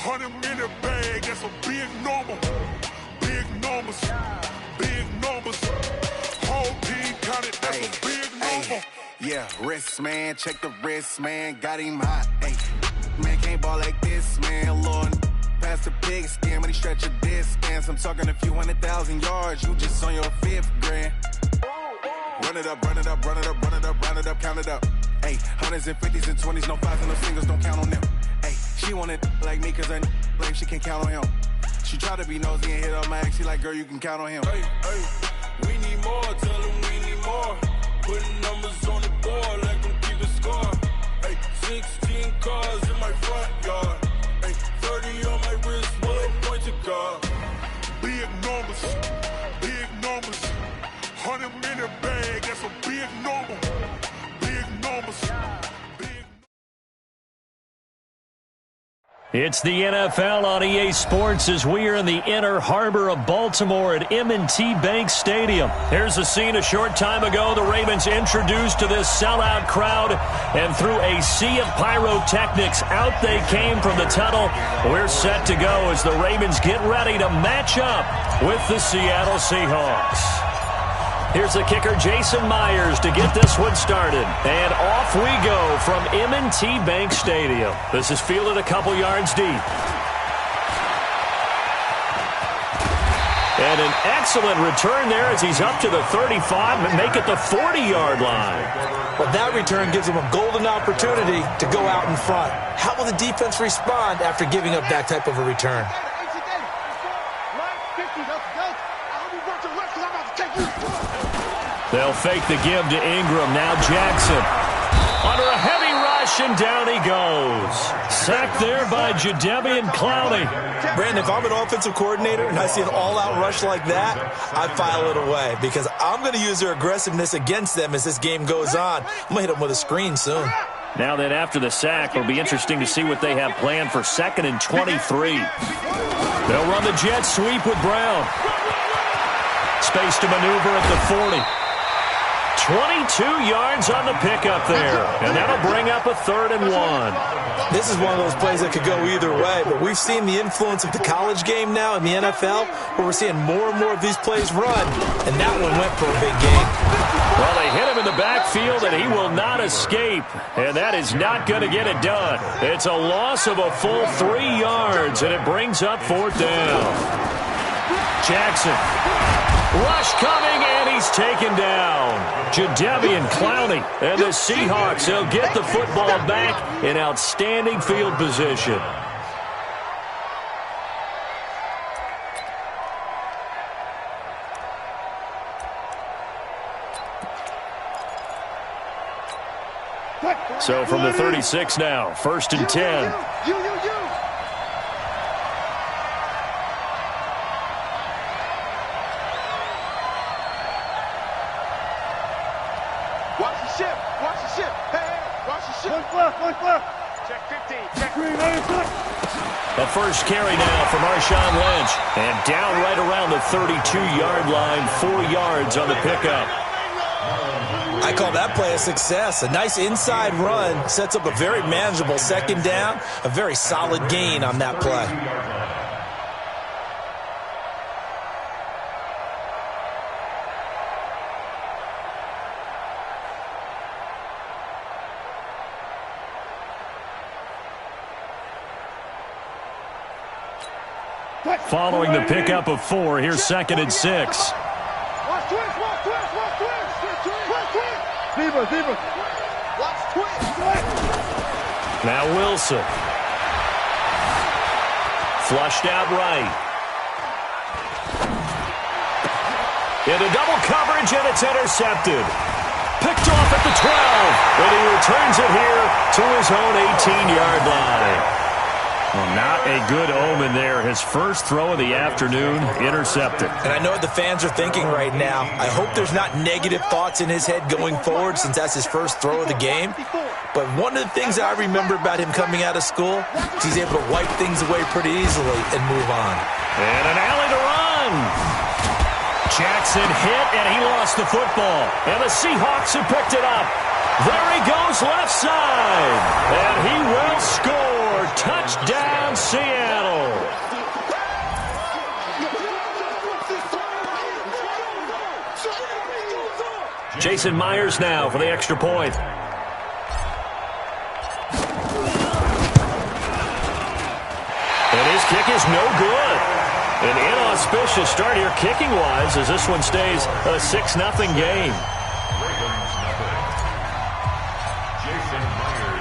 100 in the bag, that's a big number. Big numbers, big numbers. Whole team counted, that's a big number. Yeah, wrist, man, check the wrist, man, got him hot. Hey, man, can't ball like this, man, Lord. Past the pig skin, when he stretch a distance. I'm talking a few 100,000 yards, you just on your 5th grand. Run it up, run it up, run it up, run it up, round it up, count it up. Hey, 100s and 50s and 20s, no 5s and no singles, don't count on them. Hey, she wanted like me cause I like she can count on him. She tried to be nosy and hit up my ex, she like, girl, you can count on him. Hey, hey, we need more, tell them we need more. Putting numbers on the board, like them keep a score. Hey, 16 cars in my front yard. Hey, 30 on my wrist, one point to guard. Big numbers, big numbers. 100 in the bag, that's a big number. Big numbers. It's the NFL on EA Sports as we are in the inner harbor of Baltimore at M&T Bank Stadium. Here's a scene a short time ago. The Ravens introduced to this sellout crowd, and through a sea of pyrotechnics, out they came from the tunnel. We're set to go as the Ravens get ready to match up with the Seattle Seahawks. Here's the kicker, Jason Myers, to get this one started. And off we go from M&T Bank Stadium. This is fielded a couple yards deep. And an excellent return there as he's up to the 35 and make it the 40-yard line. Well, that return gives him a golden opportunity to go out in front. How will the defense respond after giving up that type of a return? They'll fake the give to Ingram. Now Jackson. Under a heavy rush, and down he goes. Sacked there by Jadeveon Clowney. Brandon, if I'm an offensive coordinator and I see an all-out rush like that, I file it away because I'm going to use their aggressiveness against them as this game goes on. I'm going to hit them with a screen soon. Now that after the sack, it'll be interesting to see what they have planned for 2nd and 23. They'll run the jet sweep with Brown. Space to maneuver at the 40. 22 yards on the pickup there, and that'll bring up a 3rd and 1. This is one of those plays that could go either way, but we've seen the influence of the college game now in the NFL, where we're seeing more and more of these plays run, and that one went for a big gain. Well, they hit him in the backfield, and he will not escape, and that is not going to get it done. It's a loss of a full 3 yards, and it brings up 4th down. Jackson. Rush coming, and he's taken down. Jadeveon Clowney and the Seahawks, they'll get the football back in outstanding field position. So from the 36 now, 1st and 10. The first carry now for Marshawn Lynch. And down right around the 32-yard line, 4 yards on the pickup. I call that play a success. A nice inside run sets up a very manageable 2nd down. A very solid gain on that play. Following the pickup of 4, here's 2nd and 6. Now Wilson. Flushed out right. Into double coverage, and it's intercepted. Picked off at the 12, and he returns it here to his own 18-yard line. Well, not a good omen there. His first throw of the afternoon, intercepted. And I know what the fans are thinking right now. I hope there's not negative thoughts in his head going forward since that's his first throw of the game. But one of the things that I remember about him coming out of school is he's able to wipe things away pretty easily and move on. And an alley to run. Jackson hit, and he lost the football. And the Seahawks have picked it up. There he goes left side. And he will score. Touchdown, Seattle. Jason Myers now for the extra point. And his kick is no good. An inauspicious start here kicking-wise as this one stays a 6-0 game.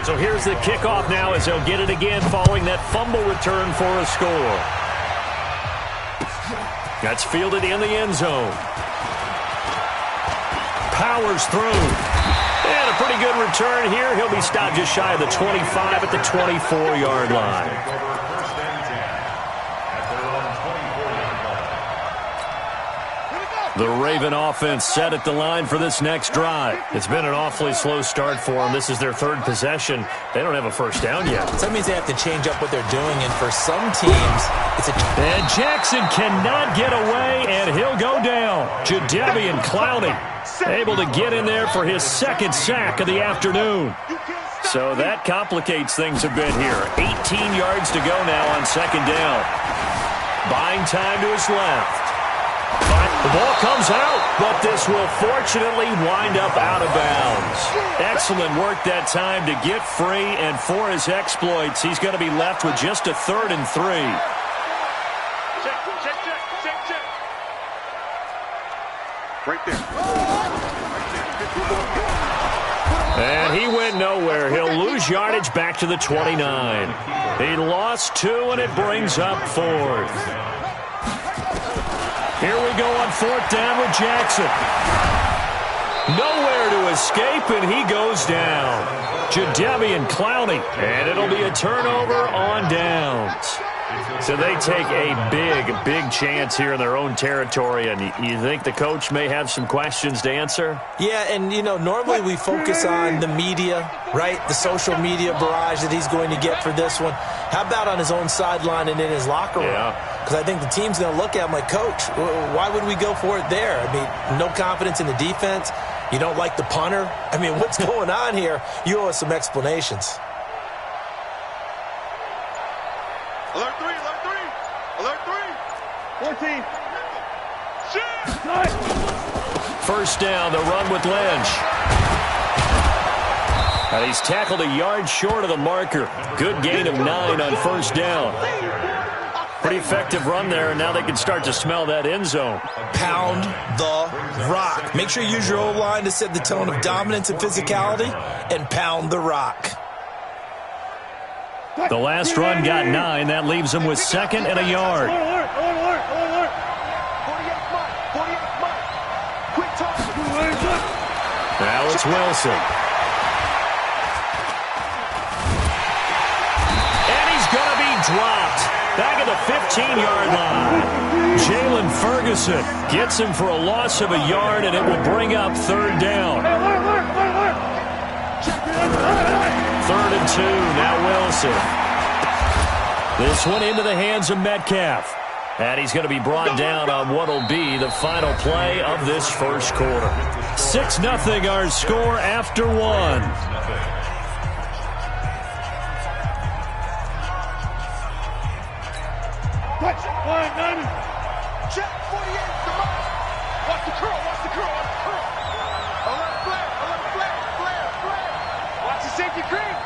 So here's the kickoff now as they'll get it again following that fumble return for a score. That's fielded in the end zone. Powers through. And a pretty good return here. He'll be stopped just shy of the 25 at the 24-yard line. The Raven offense set at the line for this next drive. It's been an awfully slow start for them. This is their third possession. They don't have a first down yet. So that means they have to change up what they're doing, and for some teams, it's a... And Jackson cannot get away, and he'll go down. Jadeveon Clowney able to get in there for his second sack of the afternoon. So that complicates things a bit here. 18 yards to go now on second down. Buying time to his left. The ball comes out, but this will fortunately wind up out of bounds. Excellent work that time to get free, and for his exploits, he's going to be left with just a 3rd and 3. Check. Right there. And he went nowhere. He'll lose yardage back to the 29. He lost 2, and it brings up 4th. Here we go on 4th down with Jackson. Nowhere to escape, and he goes down. Jadeveon Clowney, and it'll be a turnover on downs. So they take a big chance here in their own territory, and you think the coach may have some questions to answer? Yeah, and, normally we focus on the media, right? The social media barrage that he's going to get for this one. How about on his own sideline and in his locker room? Because I think the team's going to look at him like, Coach, why would we go for it there? I mean, no confidence in the defense. You don't like the punter? I mean, what's going on here? You owe us some explanations. Alert 3. 14. First down, the run with Lynch. And he's tackled a yard short of the marker. Good gain of 9 on first down. Pretty effective run there, and now they can start to smell that end zone. Pound the rock. Make sure you use your O-line to set the tone of dominance and physicality, and pound the rock. The last run got 9. That leaves him with 2nd and a yard. Now it's Wilson. And he's going to be dropped. Back at the 15-yard line. Jalen Ferguson gets him for a loss of a yard, and it will bring up 3rd down. 3rd and 2, now Wilson. This one into the hands of Metcalf. And he's going to be brought down on what will be the final play of this first quarter. 6-0 our score after 1. Check 48. Watch the curl. Alert flare. Watch the safety cream.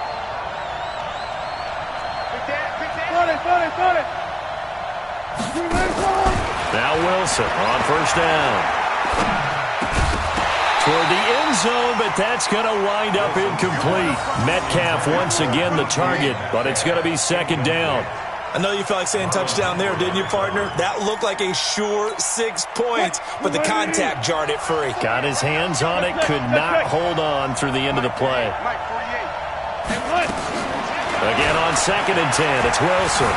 Big dad. Now Wilson on first down. Toward the end zone, but that's going to wind up incomplete. Metcalf once again the target, but it's going to be 2nd down. I know you felt like saying touchdown there, didn't you, partner? That looked like a sure 6 points, but the contact jarred it free. Got his hands on it, could not hold on through the end of the play. Again on 2nd and 10, it's Wilson.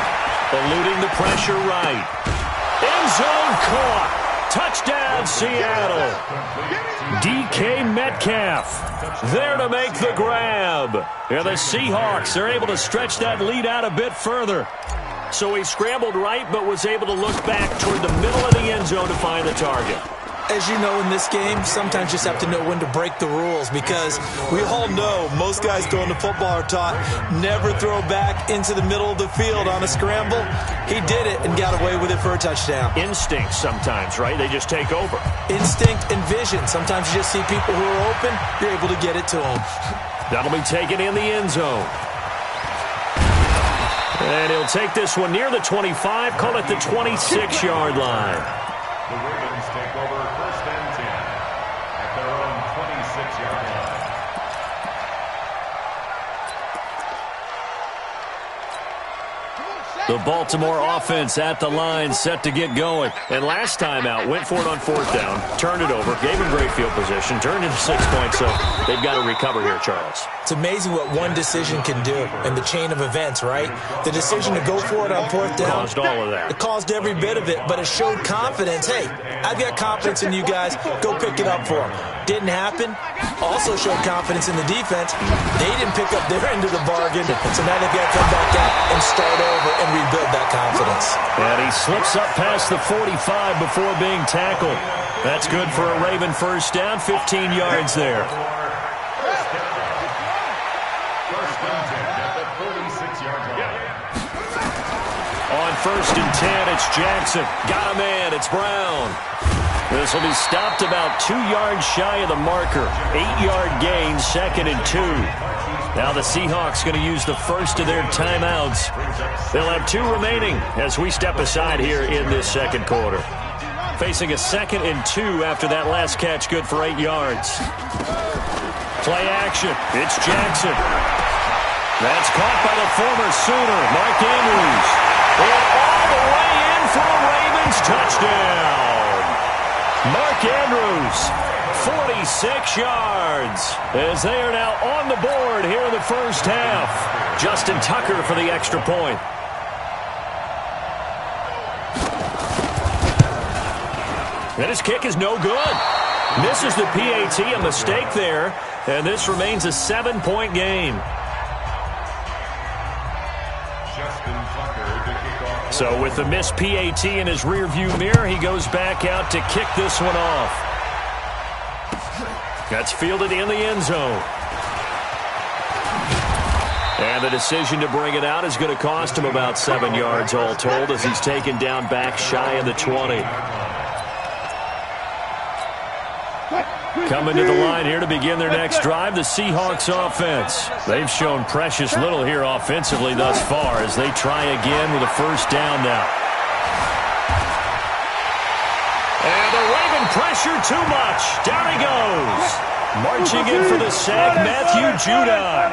Eluding the pressure right. End zone caught. Touchdown, Seattle. DK Metcalf there to make the grab. And the Seahawks are able to stretch that lead out a bit further. So he scrambled right, but was able to look back toward the middle of the end zone to find the target. as you know in this game, sometimes you just have to know when to break the rules, because we all know most guys throwing the football are taught never throw back into the middle of the field on a scramble. He did it and got away with it for a touchdown. Instinct sometimes, right? They just take over. Instinct and vision. Sometimes you just see people who are open, you're able to get it to them. That'll be taken in the end zone. And he'll take this one near the 25, call it the 26-yard line. The Ravens take over 1st and 10 at their own 26-yard line. The Baltimore offense at the line, set to get going. And last time out, went for it on 4th down, turned it over, gave him great field position, turned into 6 points, so they've got to recover here, Charles. It's amazing what one decision can do in the chain of events, right? The decision to go for it on 4th down. Caused all of that. It caused every bit of it, but it showed confidence. Hey, I've got confidence in you guys. Go pick it up for them. Didn't happen. Also showed confidence in the defense. They didn't pick up their end of the bargain, so now they've got to come back out and start over and rebuild that confidence. And he slips up past the 45 before being tackled. That's good for a Raven first down, 15 yards there. First and 10 at the 46-yard line. On 1st and 10, it's Jackson. Got a man, it's Brown. This will be stopped about 2 yards shy of the marker. 8-yard gain, 2nd and 2. Now the Seahawks going to use the first of their timeouts. They'll have 2 remaining as we step aside here in this second quarter. Facing a 2nd and 2 after that last catch, good for 8 yards. Play action. It's Jackson. That's caught by the former Sooner, Mark Andrews. And all the way in for a Ravens touchdown. Mark Andrews, 46 yards, as they are now on the board here in the first half. Justin Tucker for the extra point. And his kick is no good. Misses the PAT, a mistake there, and this remains a 7-point game. So with the missed PAT in his rearview mirror, he goes back out to kick this one off. That's fielded in the end zone. And the decision to bring it out is going to cost him about 7 yards all told, as he's taken down back shy of the 20. Coming to the line here to begin their next drive, the Seahawks offense. They've shown precious little here offensively thus far as they try again with a first down now. And the Raven pressure too much. Down he goes. Marching in for the sack, Matthew Judon.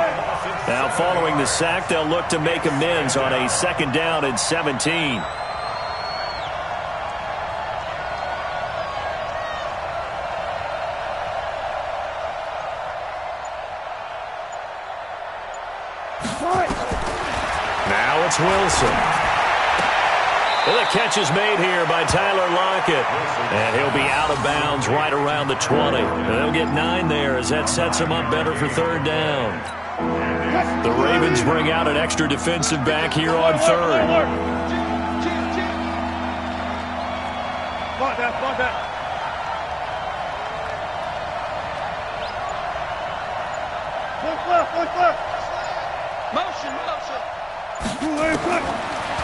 Now following the sack, they'll look to make amends on a 2nd down and 17. Now it's Wilson. Well, the catch is made here by Tyler Lockett. And he'll be out of bounds right around the 20. And they'll get 9 there as that sets him up better for 3rd down. The Ravens bring out an extra defensive back here on 3rd.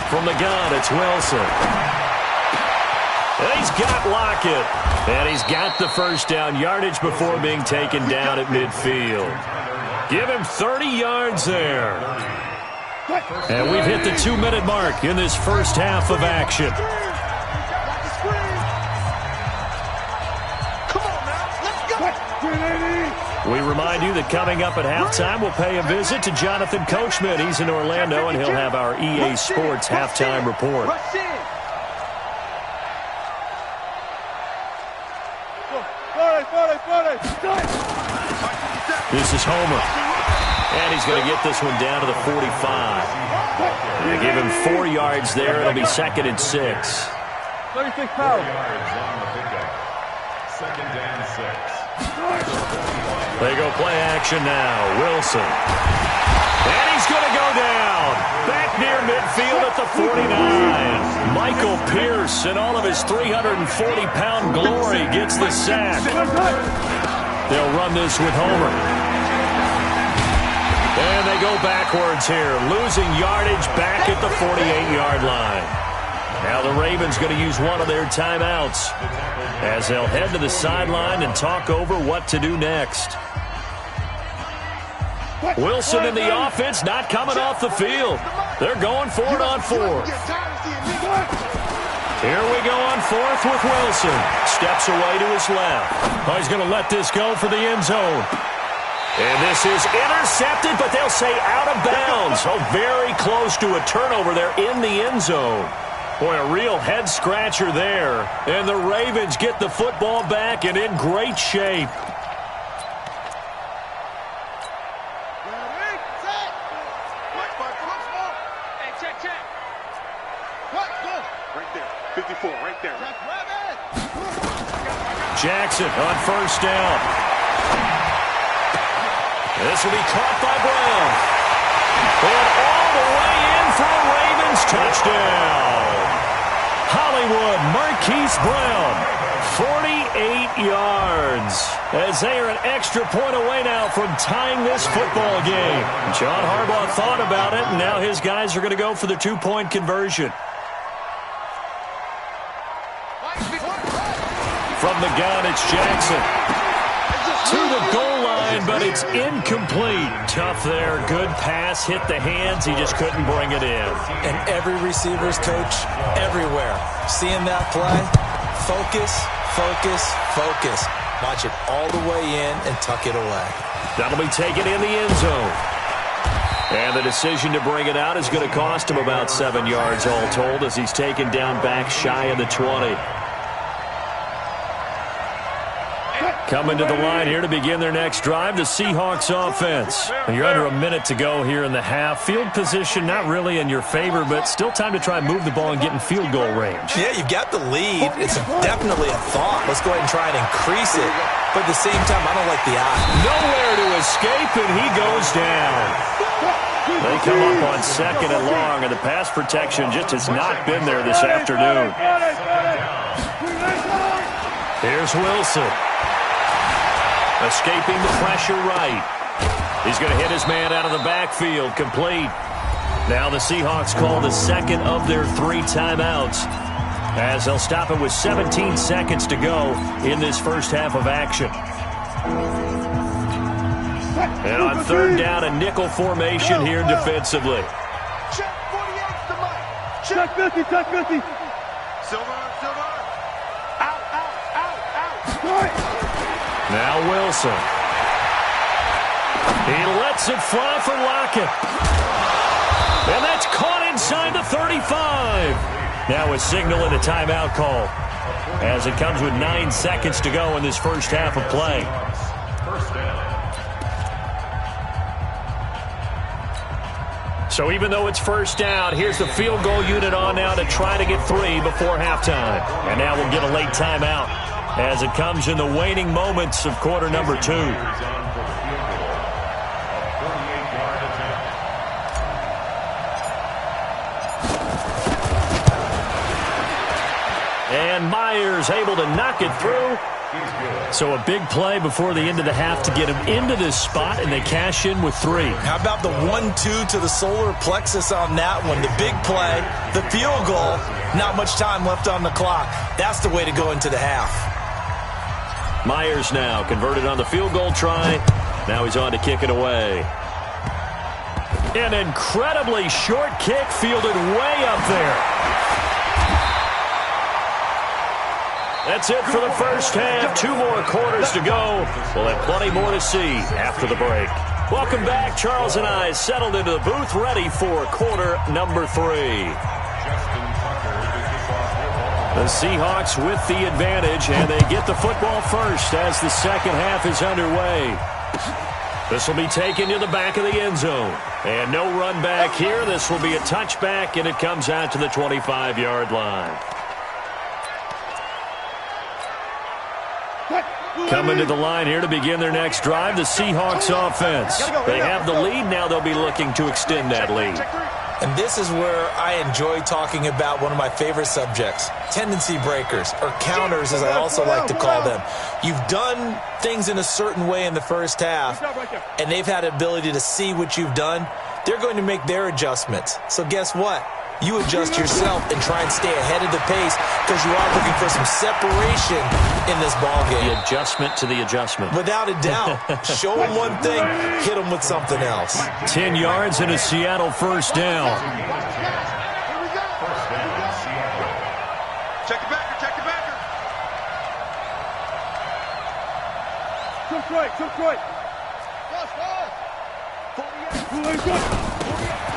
From the gun, it's Wilson. And he's got Lockett. And he's got the first down yardage before being taken down at midfield. Give him 30 yards there. And we've hit the 2-minute mark in this first half of action. We remind you that coming up at halftime, we'll pay a visit to Jonathan Coachman. He's in Orlando, and he'll have our EA Sports halftime report. This is Homer. And he's going to get this one down to the 45. They give him 4 yards there. It'll be 2nd and 6. 36 pounds. 2nd and 6. They go play action now. Wilson. And he's going to go down. Back near midfield at the 49. Michael Pierce, in all of his 340-pound glory, gets the sack. They'll run this with Homer. And they go backwards here, losing yardage back at the 48-yard line. Now the Ravens going to use one of their timeouts as they'll head to the sideline and talk over what to do next. Wilson in the offense not coming off the field. They're going for it on fourth. Here we go on fourth with Wilson. Steps away to his left. Oh, he's going to let this go for the end zone. And this is intercepted, but they'll say out of bounds. Oh, very close to a turnover there in the end zone. Boy, a real head-scratcher there. And the Ravens get the football back and in great shape. Jackson on first down. This will be caught by Brown. And all the way in for a Ravens touchdown. Hollywood Marquise Brown, 48 yards. As they are an extra point away now from tying this football game. John Harbaugh thought about it, and now his guys are going to go for the two-point conversion. From the gun, it's Jackson. To the goal line, but it's incomplete. Tough there. Good pass. Hit the hands. He just couldn't bring it in. And every receiver's coach everywhere. Seeing that play, focus, focus, focus. Watch it all the way in and tuck it away. That'll be taken in the end zone. And the decision to bring it out is going to cost him about 7 yards all told as he's taken down back shy of the 20. Coming to the line here to begin their next drive, the Seahawks offense. You're under a minute to go here in the half. Field position not really in your favor, but still time to try and move the ball and get in field goal range. Yeah, you've got the lead. It's definitely a thought. Let's go ahead and try and increase it. But at the same time, I don't like the eye. Nowhere to escape, and he goes down. They come up on second and long, and the pass protection just has not been there this afternoon. Here's Wilson. Escaping the pressure right. He's going to hit his man out of the backfield. Complete. Now the Seahawks call the second of their 3 timeouts as they'll stop it with 17 seconds to go in this first half of action. And on third down, a nickel formation here defensively. Check 48 to Mike. Check 50, check 50. Silver, silver. Out. Now Wilson. He lets it fly for Lockett. And that's caught inside the 35. Now a signal and a timeout call as it comes with 9 seconds to go in this first half of play. So even though it's first down, here's the field goal unit on now to try to get 3 before halftime. And now we'll get a late timeout as it comes in the waning moments of quarter number 2. And Myers able to knock it through. So a big play before the end of the half to get him into this spot, and they cash in with 3. How about the 1-2 to the solar plexus on that one? The big play, the field goal, not much time left on the clock. That's the way to go into the half. Myers now converted on the field goal try. Now he's on to kick it away. An incredibly short kick fielded way up there. That's it for the first half. 2 more quarters to go. We'll have plenty more to see after the break. Welcome back. Charles and I settled into the booth ready for quarter number 3. The Seahawks with the advantage, and they get the football first as the second half is underway. This will be taken to the back of the end zone. And no run back here. This will be a touchback, and it comes out to the 25-yard line. Coming to the line here to begin their next drive, the Seahawks offense. They have the lead. Now they'll be looking to extend that lead. And this is where I enjoy talking about one of my favorite subjects, tendency breakers, or counters as I also like to call them. You've done things in a certain way in the first half, and they've had the ability to see what you've done. They're going to make their adjustments. So guess what? You adjust yourself and try and stay ahead of the pace because you are looking for some separation in this ballgame. The adjustment to the adjustment. Without a doubt. Show them one thing, hit them with something else. 10 yards and a Seattle first down. Check the backer, check the backer. Took right.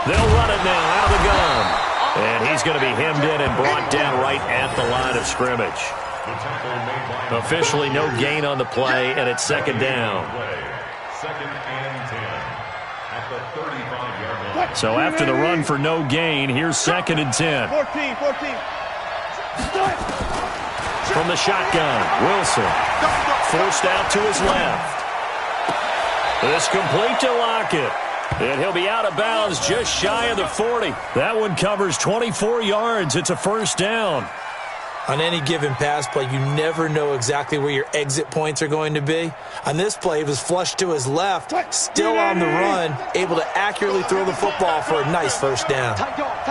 They'll run it now out of the gun. And he's going to be hemmed in and brought down right at the line of scrimmage. Officially no gain on the play, and it's second down. Second and 10 at the 35-yard line. So after the run for no gain, here's second and 10. 14. From the shotgun, Wilson. Forced out to his left. This complete to Lockett. And he'll be out of bounds just shy of the 40. That one covers 24 yards. It's a first down. On any given pass play, you never know exactly where your exit points are going to be. On this play, it was flushed to his left, still on the run, able to accurately throw the football for a nice first down.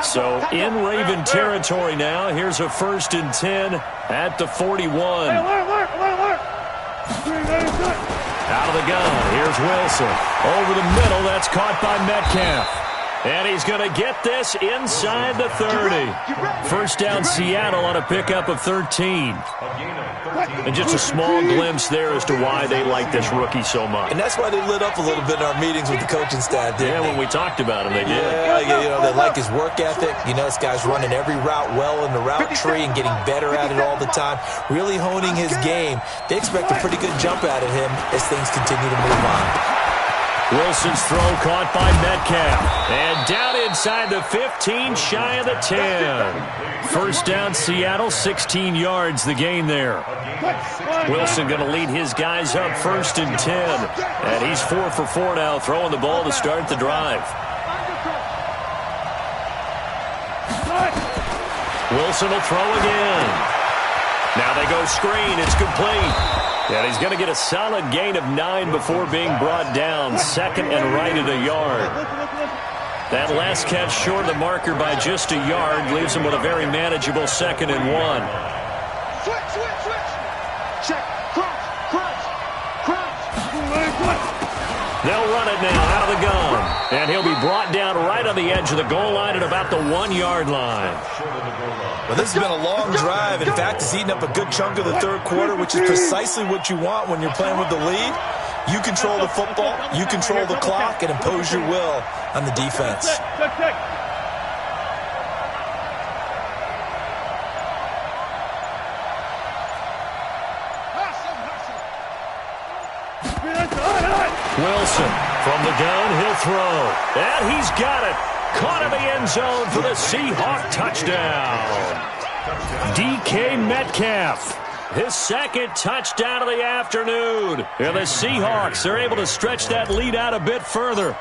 So in Raven territory now, here's a first and 10 at the 41. Out of the gun, here's Wilson. Over the middle, that's caught by Metcalf. And he's going to get this inside the 30. First down Seattle on a pickup of 13. And just a small glimpse there as to why they like this rookie so much. And that's why they lit up a little bit in our meetings with the coaching staff, didn't they? When we talked about him, they did. Yeah, they like his work ethic. You know, this guy's running every route well in the route tree and getting better at it all the time, really honing his game. They expect a pretty good jump out of him as things continue to move on. Wilson's throw caught by Metcalf. And down inside the 15, shy of the 10. First down, Seattle, 16 yards, the gain there. Wilson going to lead his guys up first and 10. And he's 4 for 4 now, throwing the ball to start the drive. Wilson will throw again. Now they go screen. It's complete. And he's going to get a solid gain of 9 before being brought down. Second and right at a yard. That last catch short of the marker by just a yard leaves him with a very manageable second and 1. Switch. Check. Crunch. They'll run it now out of the gun. And he'll be brought down right on the edge of the goal line at about the 1 yard line. Well, this has been a long drive. In fact, it's eaten up a good chunk of the third quarter, which is precisely what you want when you're playing with the lead. You control the football, you control the clock, and impose your will on the defense. Wilson from the gun, he'll throw. And he's got it. Caught in the end zone for the Seahawk touchdown. DK Metcalf, his second touchdown of the afternoon. And the Seahawks are able to stretch that lead out a bit further.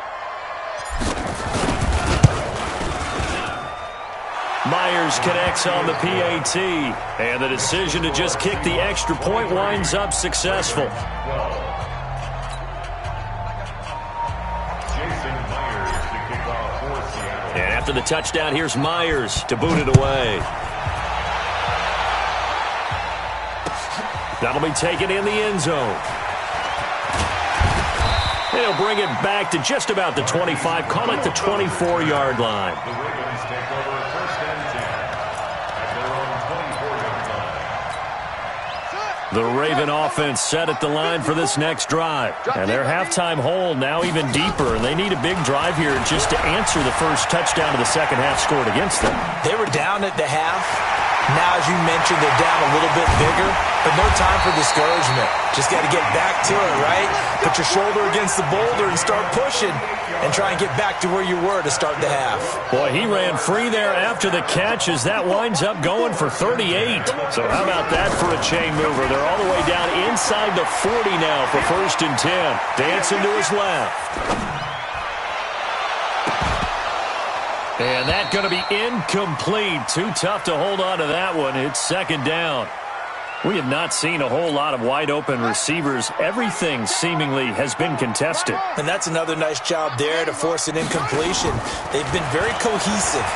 Myers connects on the PAT. And the decision to just kick the extra point winds up successful. And after the touchdown, here's Myers to boot it away. That'll be taken in the end zone. They'll bring it back to just about the 25, call it the 24-yard line. The Ravens take over first and 10 at their own 24-yard line. The Raven offense set at the line for this next drive. And their halftime hole now even deeper. And they need a big drive here just to answer the first touchdown of the second half scored against them. They were down at the half. Now, as you mentioned, they're down a little bit bigger, but no time for discouragement. Just got to get back to it, right? Put your shoulder against the boulder and start pushing and try and get back to where you were to start the half. Boy, he ran free there after the catch as that winds up going for 38. So how about that for a chain mover? They're all the way down inside the 40 now for 1st and 10. Dancing to his left. And that's going to be incomplete. Too tough to hold on to that one. It's 2nd down. We have not seen a whole lot of wide-open receivers. Everything seemingly has been contested. And that's another nice job there to force an incompletion. They've been very cohesive,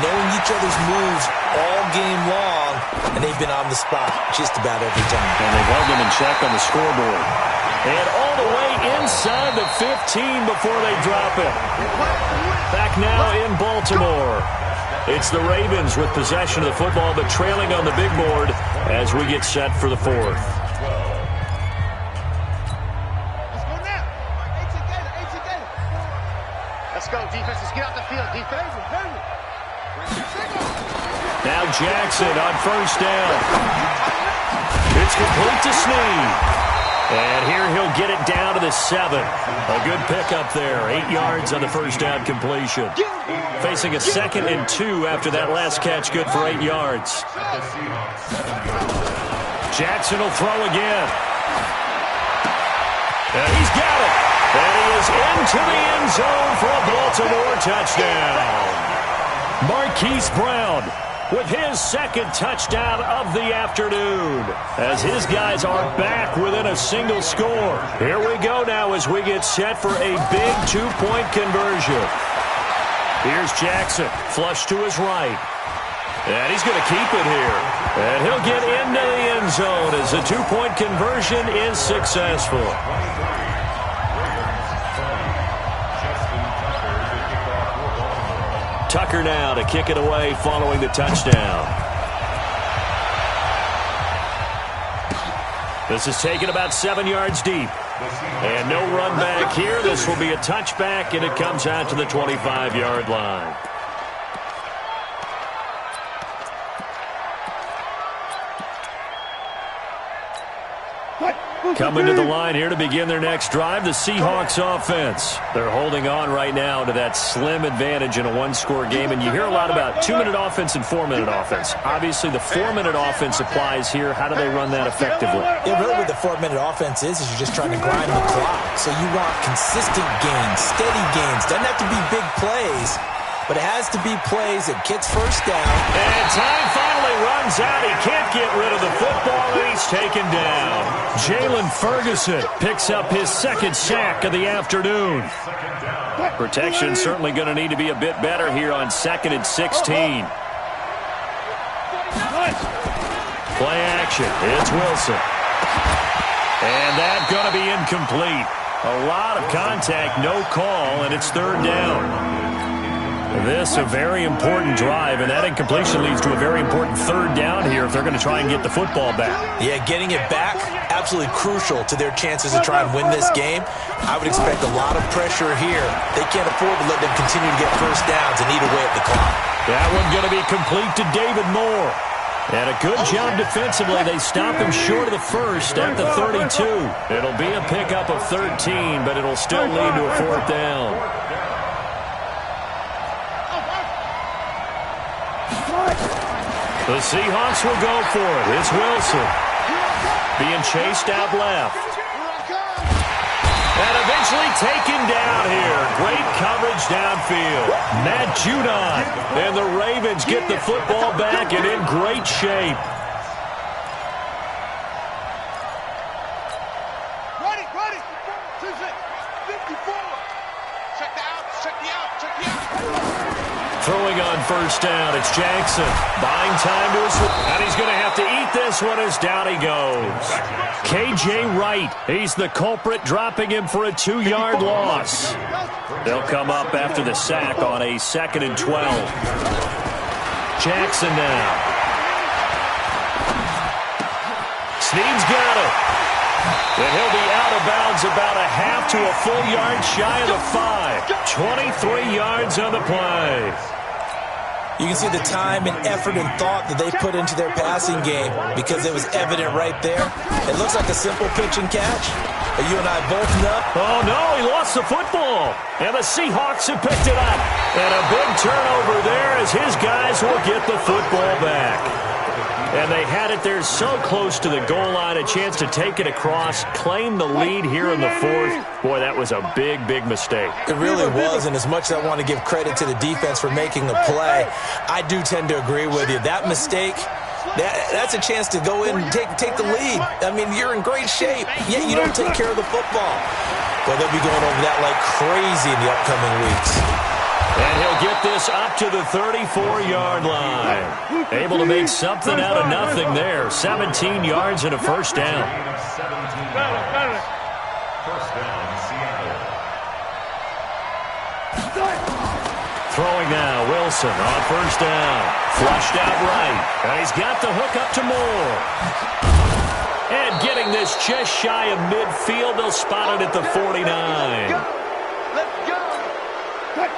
knowing each other's moves all game long, and they've been on the spot just about every time. And they've held them in check on the scoreboard. And all the way inside the 15 before they drop it. Back now in Baltimore. It's the Ravens with possession of the football, but trailing on the big board as we get set for the 4th. Let's go now. Eight together. Let's go, defense. Let's get out the field, defense. Now Jackson on 1st down. It's complete to Snead. And here he'll get it down to the 7. A good pickup there. 8 yards on the 1st down completion. Facing a 2nd and 2 after that last catch. Good for 8 yards. Jackson will throw again. And he's got it. And he is into the end zone for a Baltimore touchdown. Marquise Brown with his 2nd touchdown of the afternoon, as his guys are back within a single score. Here we go now as we get set for a big 2-point conversion. Here's Jackson, flush to his right. And he's going to keep it here. And he'll get into the end zone as the 2-point conversion is successful. Tucker now to kick it away following the touchdown. This is taken about 7 yards deep. And no run back here. This will be a touchback, and it comes out to the 25-yard line. Coming to the line here to begin their next drive, the Seahawks offense. They're holding on right now to that slim advantage in a one-score game, and you hear a lot about 2-minute offense and 4-minute offense. Obviously, the 4-minute offense applies here. How do they run that effectively? Yeah, really what the 4-minute offense is you're just trying to grind the clock. So you want consistent gains, steady gains. Doesn't have to be big plays, but it has to be plays that gets first down. And time finally runs out. He can't get rid of the football, and he's taken down. Jalen Ferguson picks up his 2nd sack of the afternoon. Protection certainly going to need to be a bit better here on 2nd and 16. Play action. It's Wilson. And that's going to be incomplete. A lot of contact, no call, and it's 3rd down. This a very important drive, and that incompletion leads to a very important 3rd down here if they're going to try and get the football back. Yeah, getting it back, absolutely crucial to their chances to try and win this game. I would expect a lot of pressure here. They can't afford to let them continue to get first downs and eat away at the clock. That one going to be complete to David Moore. And a good job defensively. They stop him short of the 1st at the 32. It'll be a pickup of 13, but it'll still lead to a 4th down. The Seahawks will go for it. It's Wilson being chased out left. And eventually taken down here. Great coverage downfield. Matt Judon. And the Ravens get the football back and in great shape. Ready. 54. Check the out. Throwing on 1st down, it's Jackson. Buying time to his... And he's going to have to eat this one as down he goes. K.J. Wright, he's the culprit, dropping him for a 2-yard loss. They'll come up after the sack on a 2nd and 12. Jackson now. Snead's got it. And he'll be out of bounds about a half to a full yard shy of the 5. 23 yards on the play. You can see the time and effort and thought that they put into their passing game because it was evident right there. It looks like a simple pitch and catch, but you and I both know. Oh, no, he lost the football. And the Seahawks have picked it up. And a big turnover there as his guys will get the football back. And they had it there so close to the goal line, a chance to take it across, claim the lead here in the fourth. Boy, that was a big, big mistake. It really was, and as much as I want to give credit to the defense for making the play, I do tend to agree with you. That mistake, that's a chance to go in and take the lead. I mean, you're in great shape, yet you don't take care of the football. Well, they'll be going over that like crazy in the upcoming weeks. And he'll get this up to the 34-yard line. Able to make something out of nothing there. 17 yards and a first down. First down, Seattle. Throwing now, Wilson on first down. Flushed out right. And he's got the hook up to Moore. And getting this just shy of midfield. They'll spot it at the 49.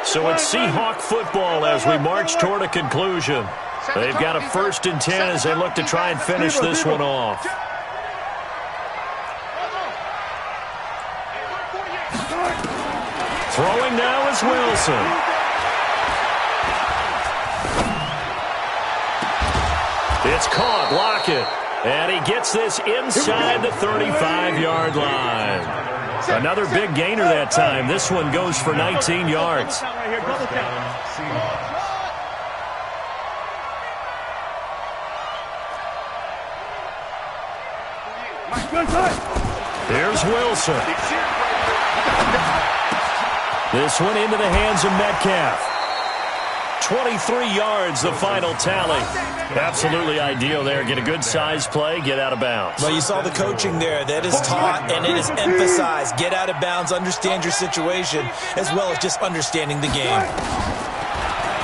So it's Seahawk football as we march toward a conclusion. They've got a 1st and 10 as they look to try and finish this one off. Throwing now is Wilson. It's caught, Lockett. And he gets this inside the 35-yard line. Another big gainer that time. This one goes for 19 yards. Here's Wilson. This one into the hands of Metcalf. 23 yards, the final tally. Absolutely ideal there. Get a good size play, get out of bounds. Well, you saw the coaching there. That is taught and it is emphasized. Get out of bounds, understand your situation, as well as just understanding the game.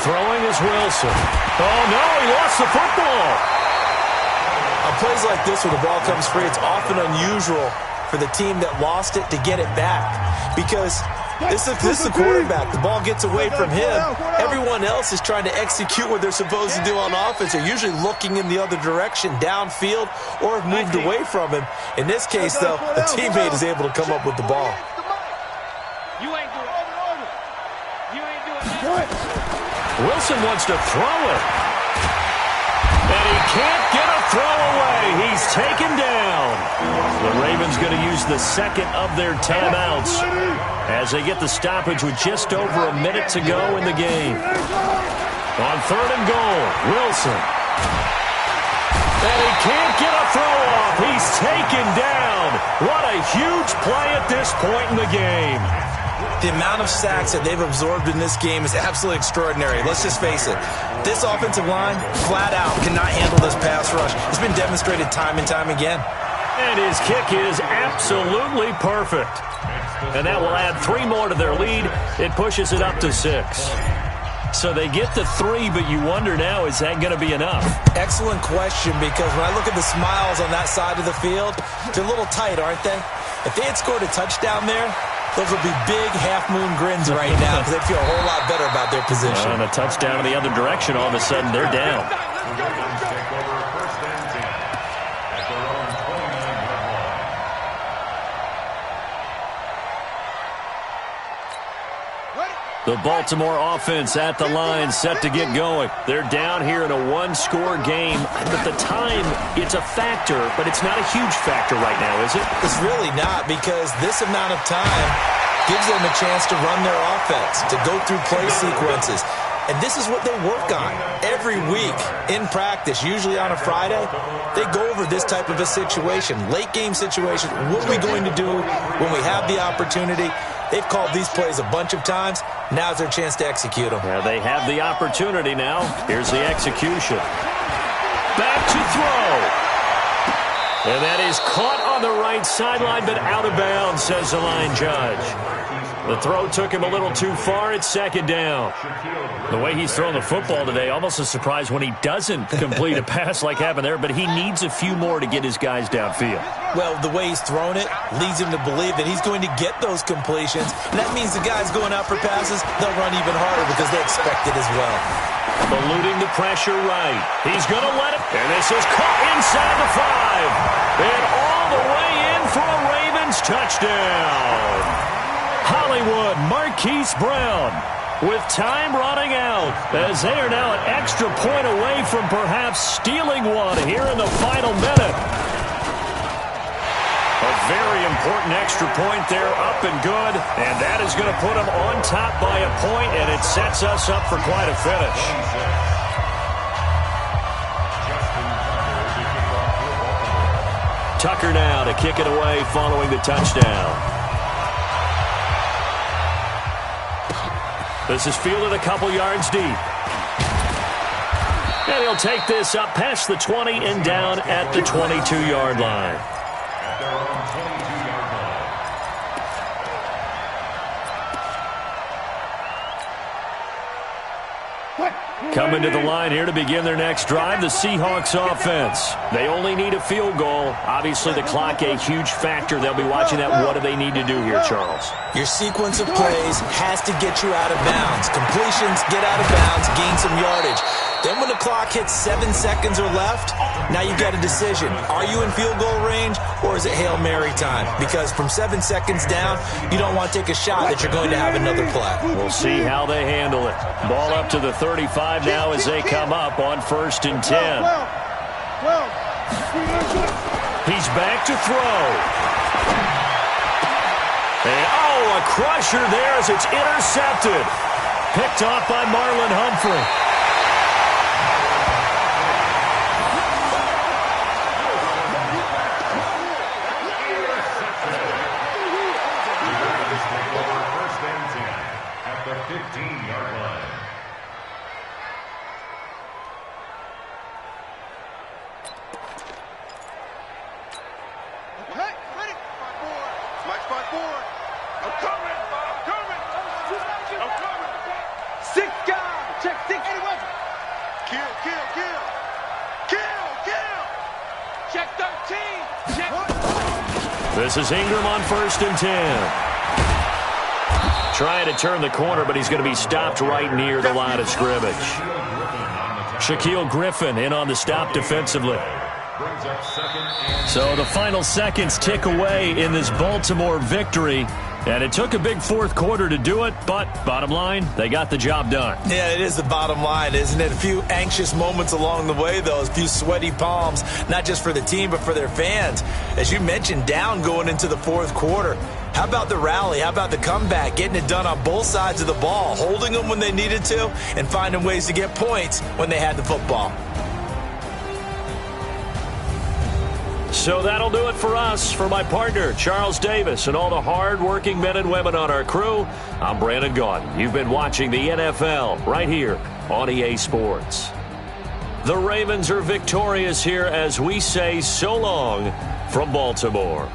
Throwing is Wilson. Oh, no, he lost the football. On plays like this where the ball comes free, it's often unusual for the team that lost it to get it back because this is the quarterback. The ball gets away from him. Everyone else is trying to execute what they're supposed to do on offense. They're usually looking in the other direction, downfield, or have moved away from him. In this case, though, the teammate is able to come up with the ball. Wilson wants to throw it. And he can't get a throw away. He's taken down. The Ravens going to use the second of their timeouts as they get the stoppage with just over a minute to go in the game. On 3rd and goal, Wilson. And he can't get a throw off. He's taken down. What a huge play at this point in the game. The amount of sacks that they've absorbed in this game is absolutely extraordinary. Let's just face it. This offensive line, flat out, cannot handle this pass rush. It's been demonstrated time and time again. And his kick is absolutely perfect. And that will add 3 more to their lead. It pushes it up to 6. So they get the 3, but you wonder now, is that going to be enough? Excellent question, because when I look at the smiles on that side of the field, they're a little tight, aren't they? If they had scored a touchdown there, those would be big half-moon grins right now because they'd feel a whole lot better about their position. And a touchdown in the other direction, all of a sudden they're down. The Baltimore offense at the line, set to get going. They're down here in a 1-score game. But the time, it's a factor, but it's not a huge factor right now, is it? It's really not, because this amount of time gives them a chance to run their offense, to go through play sequences. And this is what they work on every week in practice, usually on a Friday. They go over this type of a situation, late game situation. What are we going to do when we have the opportunity? They've called these plays a bunch of times. Now's their chance to execute them. Yeah, they have the opportunity now. Here's the execution. Back to throw. And that is caught on the right sideline, but out of bounds, says the line judge. The throw took him a little too far. It's 2nd down. The way he's thrown the football today, almost a surprise when he doesn't complete a pass like happened there, but he needs a few more to get his guys downfield. Well, the way he's thrown it leads him to believe that he's going to get those completions. And that means the guys going out for passes, they'll run even harder because they expect it as well. Eluding the pressure right. He's going to let it. And this is caught inside the 5. And all the way in for a Ravens touchdown. Hollywood Marquise Brown with time running out as they are now an extra point away from perhaps stealing one here in the final minute. A very important extra point there, up and good, and that is going to put them on top by a point, and it sets us up for quite a finish. Tucker now to kick it away following the touchdown. This is fielded a couple yards deep. And he'll take this up past the 20 and down at the 22-yard line. Coming to the line here to begin their next drive, the Seahawks offense. They only need a field goal. Obviously, the clock a huge factor. They'll be watching that. What do they need to do here, Charles? Your sequence of plays has to get you out of bounds. Completions, get out of bounds, gain some yardage. Then when the clock hits 7 seconds or left, now you've got a decision. Are you in field goal range, or is it Hail Mary time? Because from 7 seconds down, you don't want to take a shot that you're going to have another play. We'll see how they handle it. Ball up to the 35 now as they come up on 1st and 10. He's back to throw. And, a crusher there as it's intercepted. Picked off by Marlon Humphrey. This is Ingram on 1st and 10. Trying to turn the corner, but he's going to be stopped right near the line of scrimmage. Shaquille Griffin in on the stop defensively. So the final seconds tick away in this Baltimore victory. And it took a big fourth quarter to do it, but bottom line, they got the job done. Yeah, it is the bottom line, isn't it? A few anxious moments along the way, though, a few sweaty palms, not just for the team, but for their fans. As you mentioned, down going into the fourth quarter. How about the rally? How about the comeback? Getting it done on both sides of the ball, holding them when they needed to, and finding ways to get points when they had the football. So that'll do it for us. For my partner, Charles Davis, and all the hard-working men and women on our crew, I'm Brandon Gaudin. You've been watching the NFL right here on EA Sports. The Ravens are victorious here as we say so long from Baltimore.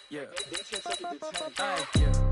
Yeah.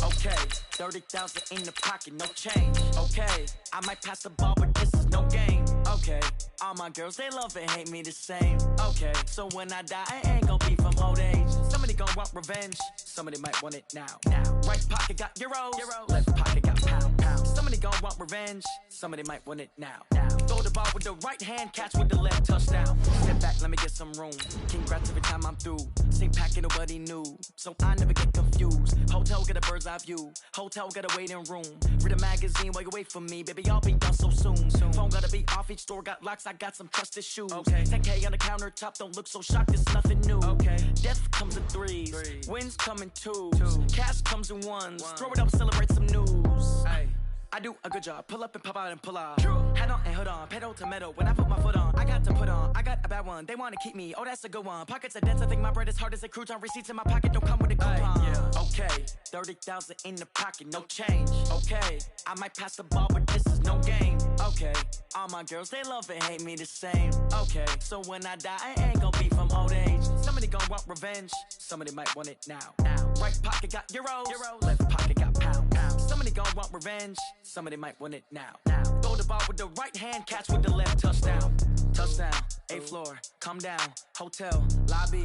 Okay. 30,000 in the pocket, no change. Okay. I might pass the ball, but this is no game. Okay. All my girls, they love and hate me the same. Okay. So when I die, I ain't gonna be from old age. Somebody gonna want revenge. Somebody might want it now. Right pocket got euros. Left pocket got pounds. Somebody gonna want revenge. Somebody might want it now. Throw the ball with the right hand, catch with the left, touchdown. Step back, let me get some room. Congrats every time I'm through. Same packet, nobody knew. So I never get confused. Hotel get a bird's eye view. Hotel get a waiting room. Read a magazine while you wait for me. Baby, I'll be done so soon. Phone gotta be off, each store got locks. I got some trusted shoes. Okay. 10K on the countertop, don't look so shocked, it's nothing new. Okay. Death comes in threes. Wins come in twos. Cash comes in ones. Throw it up, celebrate some news. Ay. I do a good job. Pull up and pop out and pull out. Hat on and hood on. pedal to metal. When I put my foot on, I got to put on. I got a bad one. They want to keep me. Oh, that's a good one. Pockets are dense. I think my bread is hard as a crouton. Receipts in my pocket don't come with a coupon. Yeah. Okay, 30,000 in the pocket, no change. Okay, I might pass the ball, but this is no game. Okay, all my girls, they love and hate me the same. Okay, so when I die, I ain't gonna be from old age. Somebody gon' want revenge. Somebody might want it now. Right pocket got euros. Left pocket got pound. Somebody gon' want revenge. Somebody might want it now. Throw the ball with the right hand, catch with the left. Touchdown. Touchdown. 8th floor. Come down. Hotel. Lobby.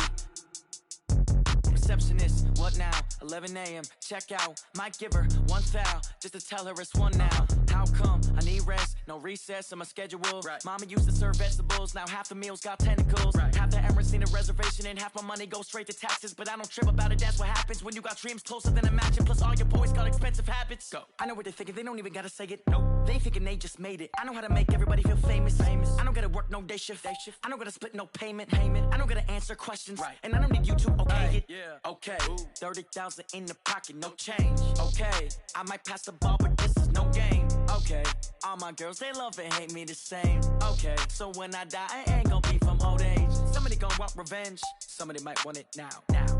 Receptionist, what now? 11 a.m. Check out. Might give her one foul just to tell her it's one now. How come? I need rest. No recess in my schedule. Right. Mama used to serve vegetables. Now half the meals got tentacles. Right. Half the Emirates need a reservation and half my money goes straight to taxes. But I don't trip about it. That's what happens when you got dreams closer than a matching. Plus all your boys got expensive habits. Go. I know what they're thinking. They don't even gotta say it. Nope. They thinking they just made it. I know how to make everybody feel famous. I don't gotta work no day shift. I don't gotta split no payment. I don't gotta answer questions. Right. And I don't need you to okay it. Yeah. Okay, 30,000 in the pocket, no change. Okay, I might pass the ball, but this is no game. Okay, all my girls, they love and hate me the same. Okay, so when I die, I ain't gonna be from old age. Somebody gon' want revenge. Somebody might want it now.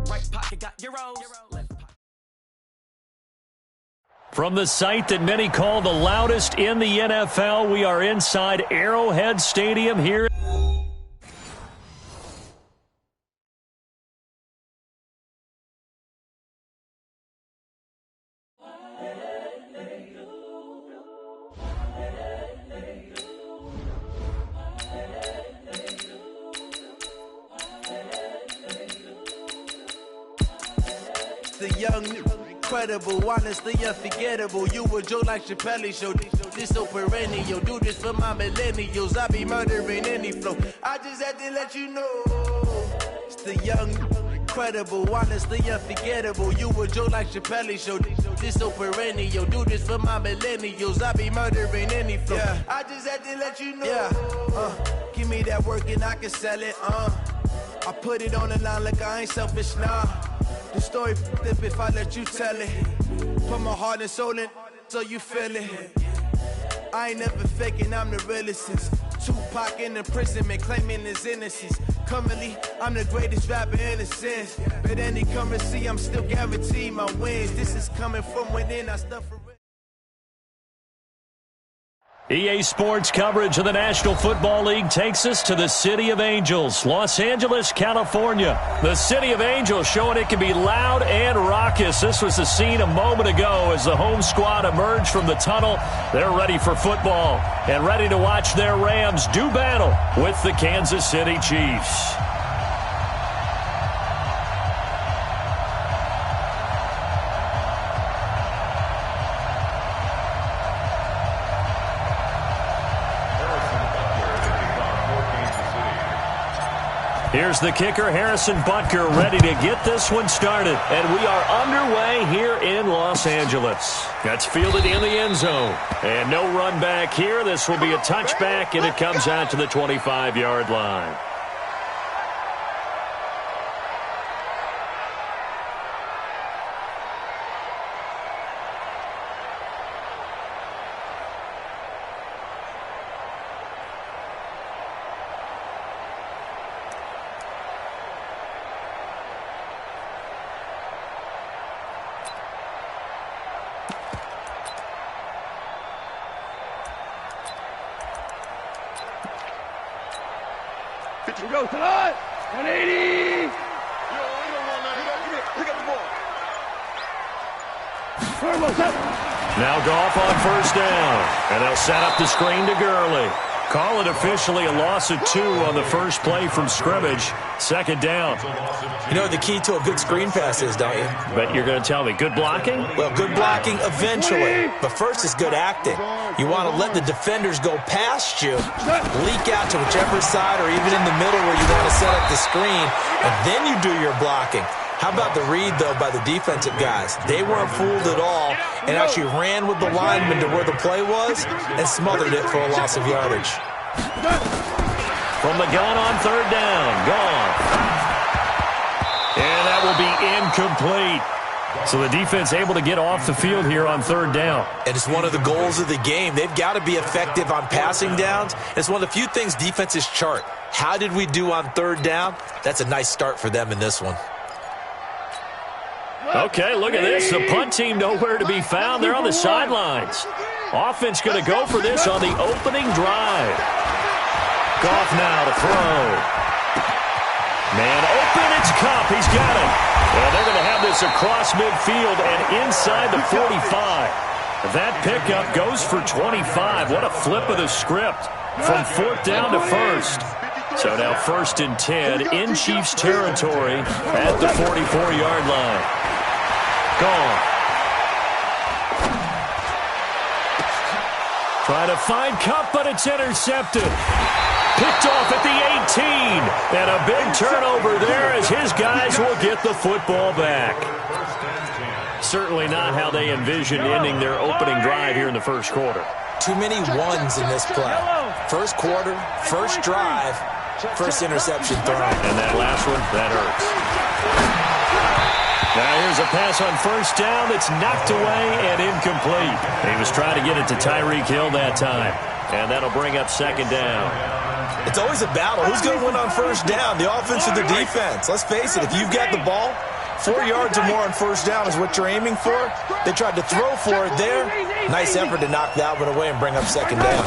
Right pocket got euros. Left pocket. From the site that many call the loudest in the NFL, we are inside Arrowhead Stadium here. The young, incredible, honestly unforgettable. You a joke like Chappelle Show. This so perennial. Do this for my millennials. I be murdering any flow. I just had to let you know. It's the young, incredible, honestly unforgettable. You a joke like Chappelle Show. This so perennial. Do this for my millennials. I be murdering any flow. Yeah. I just had to let you know. Yeah. Give me that work and I can sell it. I put it on the line like I ain't selfish, nah. The story flip if I let you tell it. Put my heart and soul in so you feel it. I ain't never faking, I'm the realest since Tupac in imprisonment, claiming his innocence. Currently, I'm the greatest rapper in a sense. But any currency, I'm still guaranteed my wins. This is coming from within, I stuff for it. EA Sports coverage of the National Football League takes us to the City of Angels, Los Angeles, California. The City of Angels showing it can be loud and raucous. This was the scene a moment ago as the home squad emerged from the tunnel. They're ready for football and ready to watch their Rams do battle with the Kansas City Chiefs. Here's the kicker, Harrison Butker, ready to get this one started. And we are underway here in Los Angeles. That's fielded in the end zone. And no run back here. This will be a touchback, and it comes out to the 25-yard line. We go tonight. 180. Pick up the ball. Now Goff on first down. And they'll set up the screen to Gurley. Call it officially a loss of 2 on the first play from scrimmage. Second down. You know what the key to a good screen pass is, don't you? But you're going to tell me, good blocking? Well, good blocking eventually. But first is good acting. You want to let the defenders go past you, leak out to whichever side or even in the middle where you want to set up the screen, and then you do your blocking. How about the read, though, by the defensive guys? They weren't fooled at all and actually ran with the lineman to where the play was and smothered it for a loss of yardage. From the gun on third down, gone. And that will be incomplete. So the defense able to get off the field here on third down. And it's one of the goals of the game. They've got to be effective on passing downs. It's one of the few things defenses chart. How did we do on third down? That's a nice start for them in this one. Okay, look at this. The punt team nowhere to be found. They're on the sidelines. Offense going to go for this on the opening drive. Goff now to throw. Man open, it's Kupp. He's got it. And they're going to have this across midfield and inside the 45. That pickup goes for 25. What a flip of the script from fourth down to first. So now 1st and 10 in Chiefs territory at the 44-yard line. Gone. Trying to find Kupp, but it's intercepted. Picked off at the 18. And a big turnover there as his guys will get the football back. Certainly not how they envisioned ending their opening drive here in the first quarter. Too many ones in this play. First quarter, first drive, first interception thrown. And that last one, that hurts. Now here's a pass on first down that's knocked away and incomplete. He was trying to get it to Tyreek Hill that time. And that'll bring up second down. It's always a battle. Who's going to win on first down, the offense or the defense? Let's face it, if you've got the ball, 4 yards or more on first down is what you're aiming for. They tried to throw for it there. Nice effort to knock that one away and bring up second down.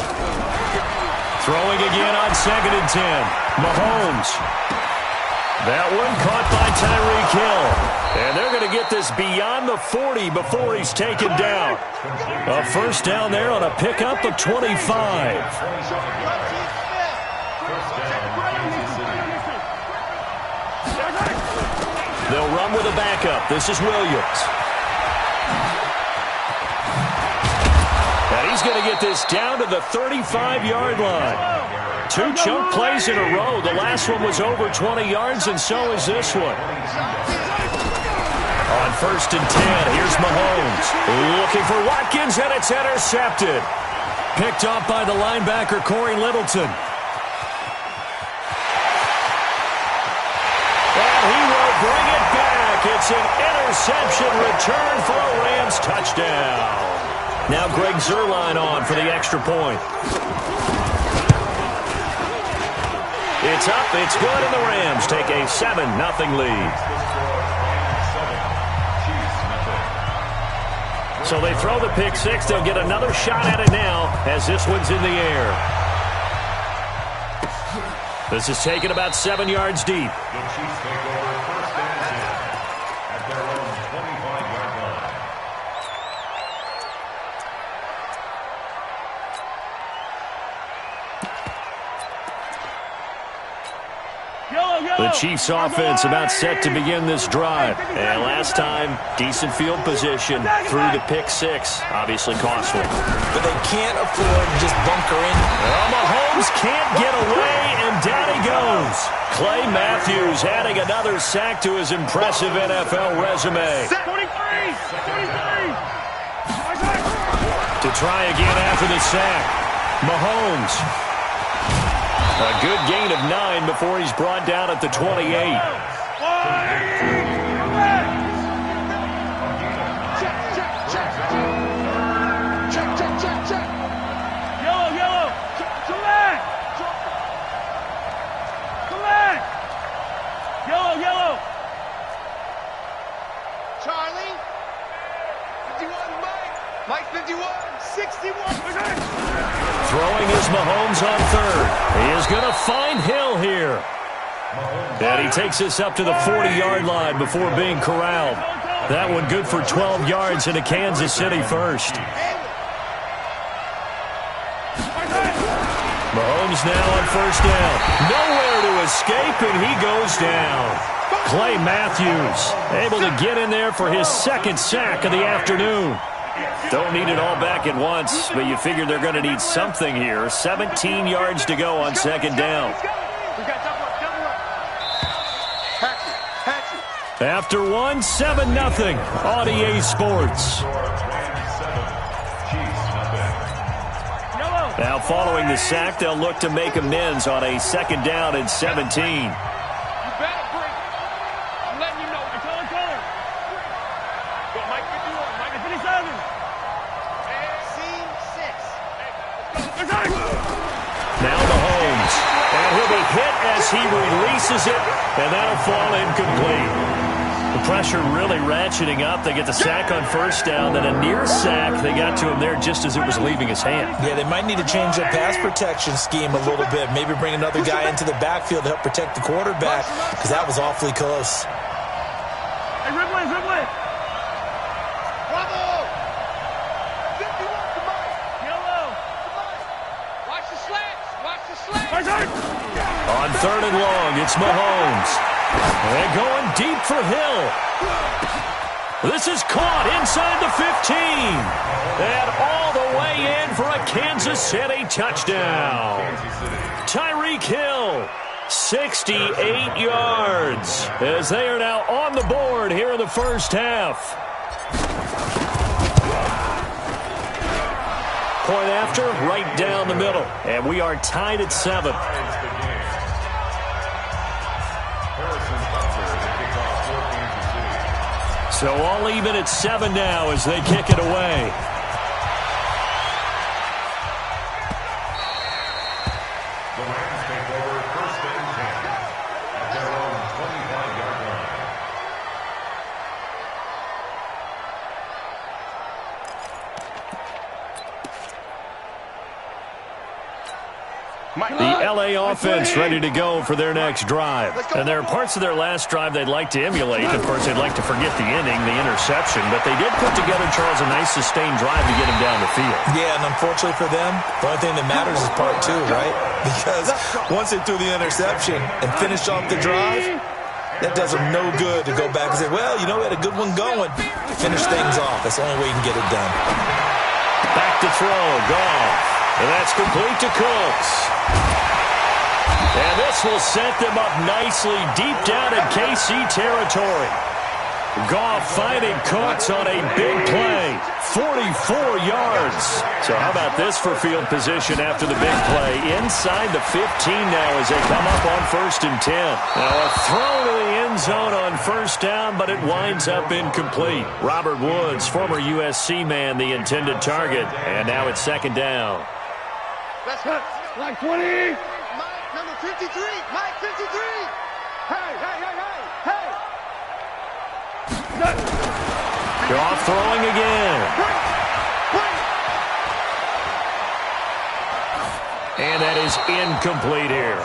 Throwing again on 2nd and 10. Mahomes. That one caught by Tyreek Hill. And they're going to get this beyond the 40 before he's taken down. A first down there on a pickup of 25. They'll run with a backup. This is Williams. And he's going to get this down to the 35-yard line. 2 chunk plays in a row. The last one was over 20 yards, and so is this one. On 1st and 10, here's Mahomes. Looking for Watkins, and it's intercepted. Picked up by the linebacker, Corey Littleton. And he will bring it back. It's an interception return for a Rams touchdown. Now Greg Zuerlein on for the extra point. It's up, it's good, and the Rams take a 7-0 lead. So they throw the pick six. They'll get another shot at it now as this one's in the air. This is taken about 7 yards deep. The Chiefs take over 1st and 10 at their own 25-yard line. The Chiefs offense about set to begin this drive. And last time, decent field position through the pick six. Obviously costly. But they can't afford to just bunker in. Well, Mahomes can't get away, and down he goes. Clay Matthews adding another sack to his impressive NFL resume. 23! To try again after the sack. Mahomes. A good gain of 9 before he's brought down at the 28. Yellow. Come back. Yellow. Charlie. 51, Mike 51, 61. Throwing is Mahomes on third. He is going to find Hill here. And he takes this up to the 40-yard line before being corralled. That one good for 12 yards into Kansas City first. Mahomes now on first down. Nowhere to escape, and he goes down. Clay Matthews able to get in there for his second sack of the afternoon. Don't need it all back at once, but you figure they're going to need something here. 17 yards to go on second down. After one, 7-0 on EA Sports. Now following the sack, they'll look to make amends on a second down and 17. as he releases it, and that'll fall incomplete. The pressure really ratcheting up. They get the sack on first down, then a near sack. They got to him there just as it was leaving his hand. Yeah, they might need to change their pass protection scheme a little bit. Maybe bring another guy into the backfield to help protect the quarterback, because that was awfully close. Hey, Ridley! Bravo! 51 to Mike. Yellow. Watch the slants. On 3rd and long, it's Mahomes. They're going deep for Hill. This is caught inside the 15. And all the way in for a Kansas City touchdown. Tyreek Hill, 68 yards, as they are now on the board here in the first half. Point after, right down the middle. And we are tied at 7. So all even at 7 now as they kick it away. The Rams take over 1st and 10 at their own 25-yard line. The LA offense ready to go for their next drive. And there are parts of their last drive they'd like to emulate. Of course, they'd like to forget the inning, the interception. But they did put together, Charles, a nice sustained drive to get him down the field. Yeah, and unfortunately for them, the only thing that matters is part 2, right? Because once they threw the interception and finished off the drive, that does them no good to go back and say, well, you know, we had a good one going. Finish things off. That's the only way you can get it done. Back to throw, Goff. And that's complete to Cooks. And this will set them up nicely deep down in KC territory. Goff finding Cooks on a big play. 44 yards. So how about this for field position after the big play? Inside the 15 now as they come up on 1st and 10. Now a throw to the end zone on 1st down, but it winds up incomplete. Robert Woods, former USC man, the intended target. And now it's 2nd down. Let's go. Like 20. Mike, number 53. Mike, 53. Hey. Goff throwing again. And that is incomplete here.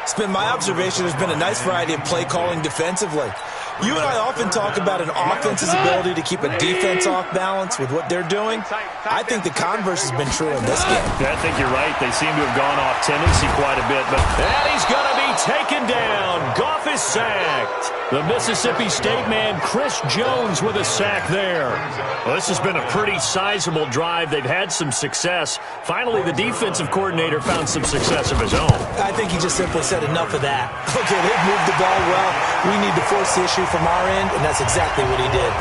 It's been my observation there's been a nice variety of play calling defensively. You and I often talk about an offense's ability to keep a defense off balance with what they're doing. I think the converse has been true in this game. I think you're right. They seem to have gone off tendency quite a bit. But he's going to be taken down. Goff is sacked. The Mississippi State man, Chris Jones, with a sack there. Well, this has been a pretty sizable drive. They've had some success. Finally, the defensive coordinator found some success of his own. I think he just simply said enough of that. Okay, they've moved the ball well. We need to force the issue from our end, and that's exactly what he did.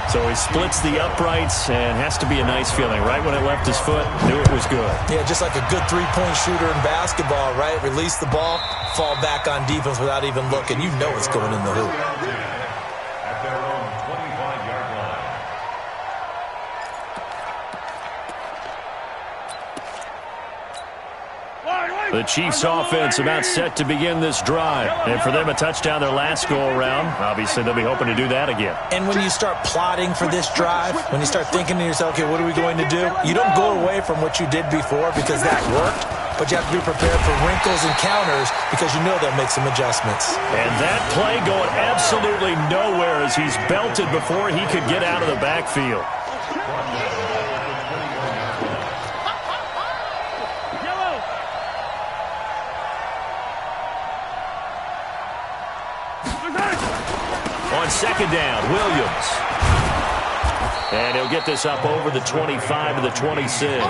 So he splits the uprights, and has to be a nice feeling. Right when it left his foot, knew it was good. Yeah, just like a good three-point shooter in basketball, right? Release the ball, fall back on defense without even looking. You know it's going in the hoop. At their own 25-yard line. The Chiefs offense about set to begin this drive. And for them, a touchdown their last go-around. Obviously, they'll be hoping to do that again. And when you start plotting for this drive, when you start thinking to yourself, okay, what are we going to do? You don't go away from what you did before because that worked, but you have to be prepared for wrinkles and counters because you know they'll make some adjustments. And that play going absolutely nowhere as he's belted before he could get out of the backfield. On 2nd down, Williams. And he'll get this up over the 25 to the 26.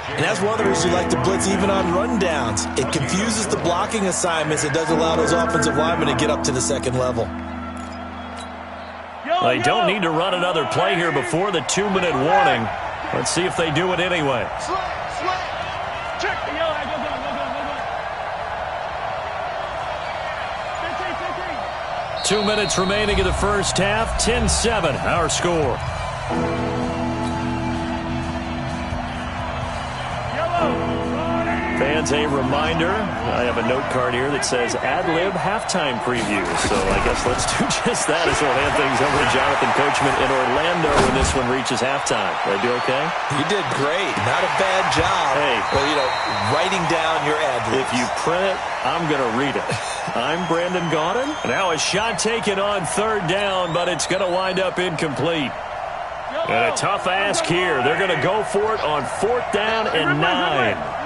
And that's one of the reasons you like to blitz even on rundowns. It confuses the blocking assignments. It does allow those offensive linemen to get up to the second level. They don't need to run another play here before the 2-minute warning. Let's see if they do it anyway. Check. 2 minutes remaining in the first half. 10-7, our score. Fans, a reminder, I have a note card here that says ad-lib halftime preview. So I guess let's do just that as we'll hand things over to Jonathan Coachman in Orlando when this one reaches halftime. Did I do okay? You did great. Not a bad job. Hey. But, writing down your ad-libs. If you print it, I'm going to read it. I'm Brandon Gaudin. Now a shot taken on third down, but it's going to wind up incomplete. And a tough ask here. They're going to go for it on 4th down and 9.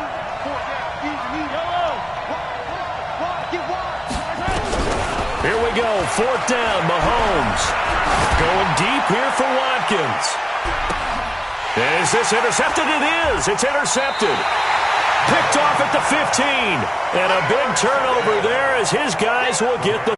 Here we go, 4th down, Mahomes. Going deep here for Watkins. Is this intercepted? It is. It's intercepted. Picked off at the 15. And a big turnover there as his guys will get the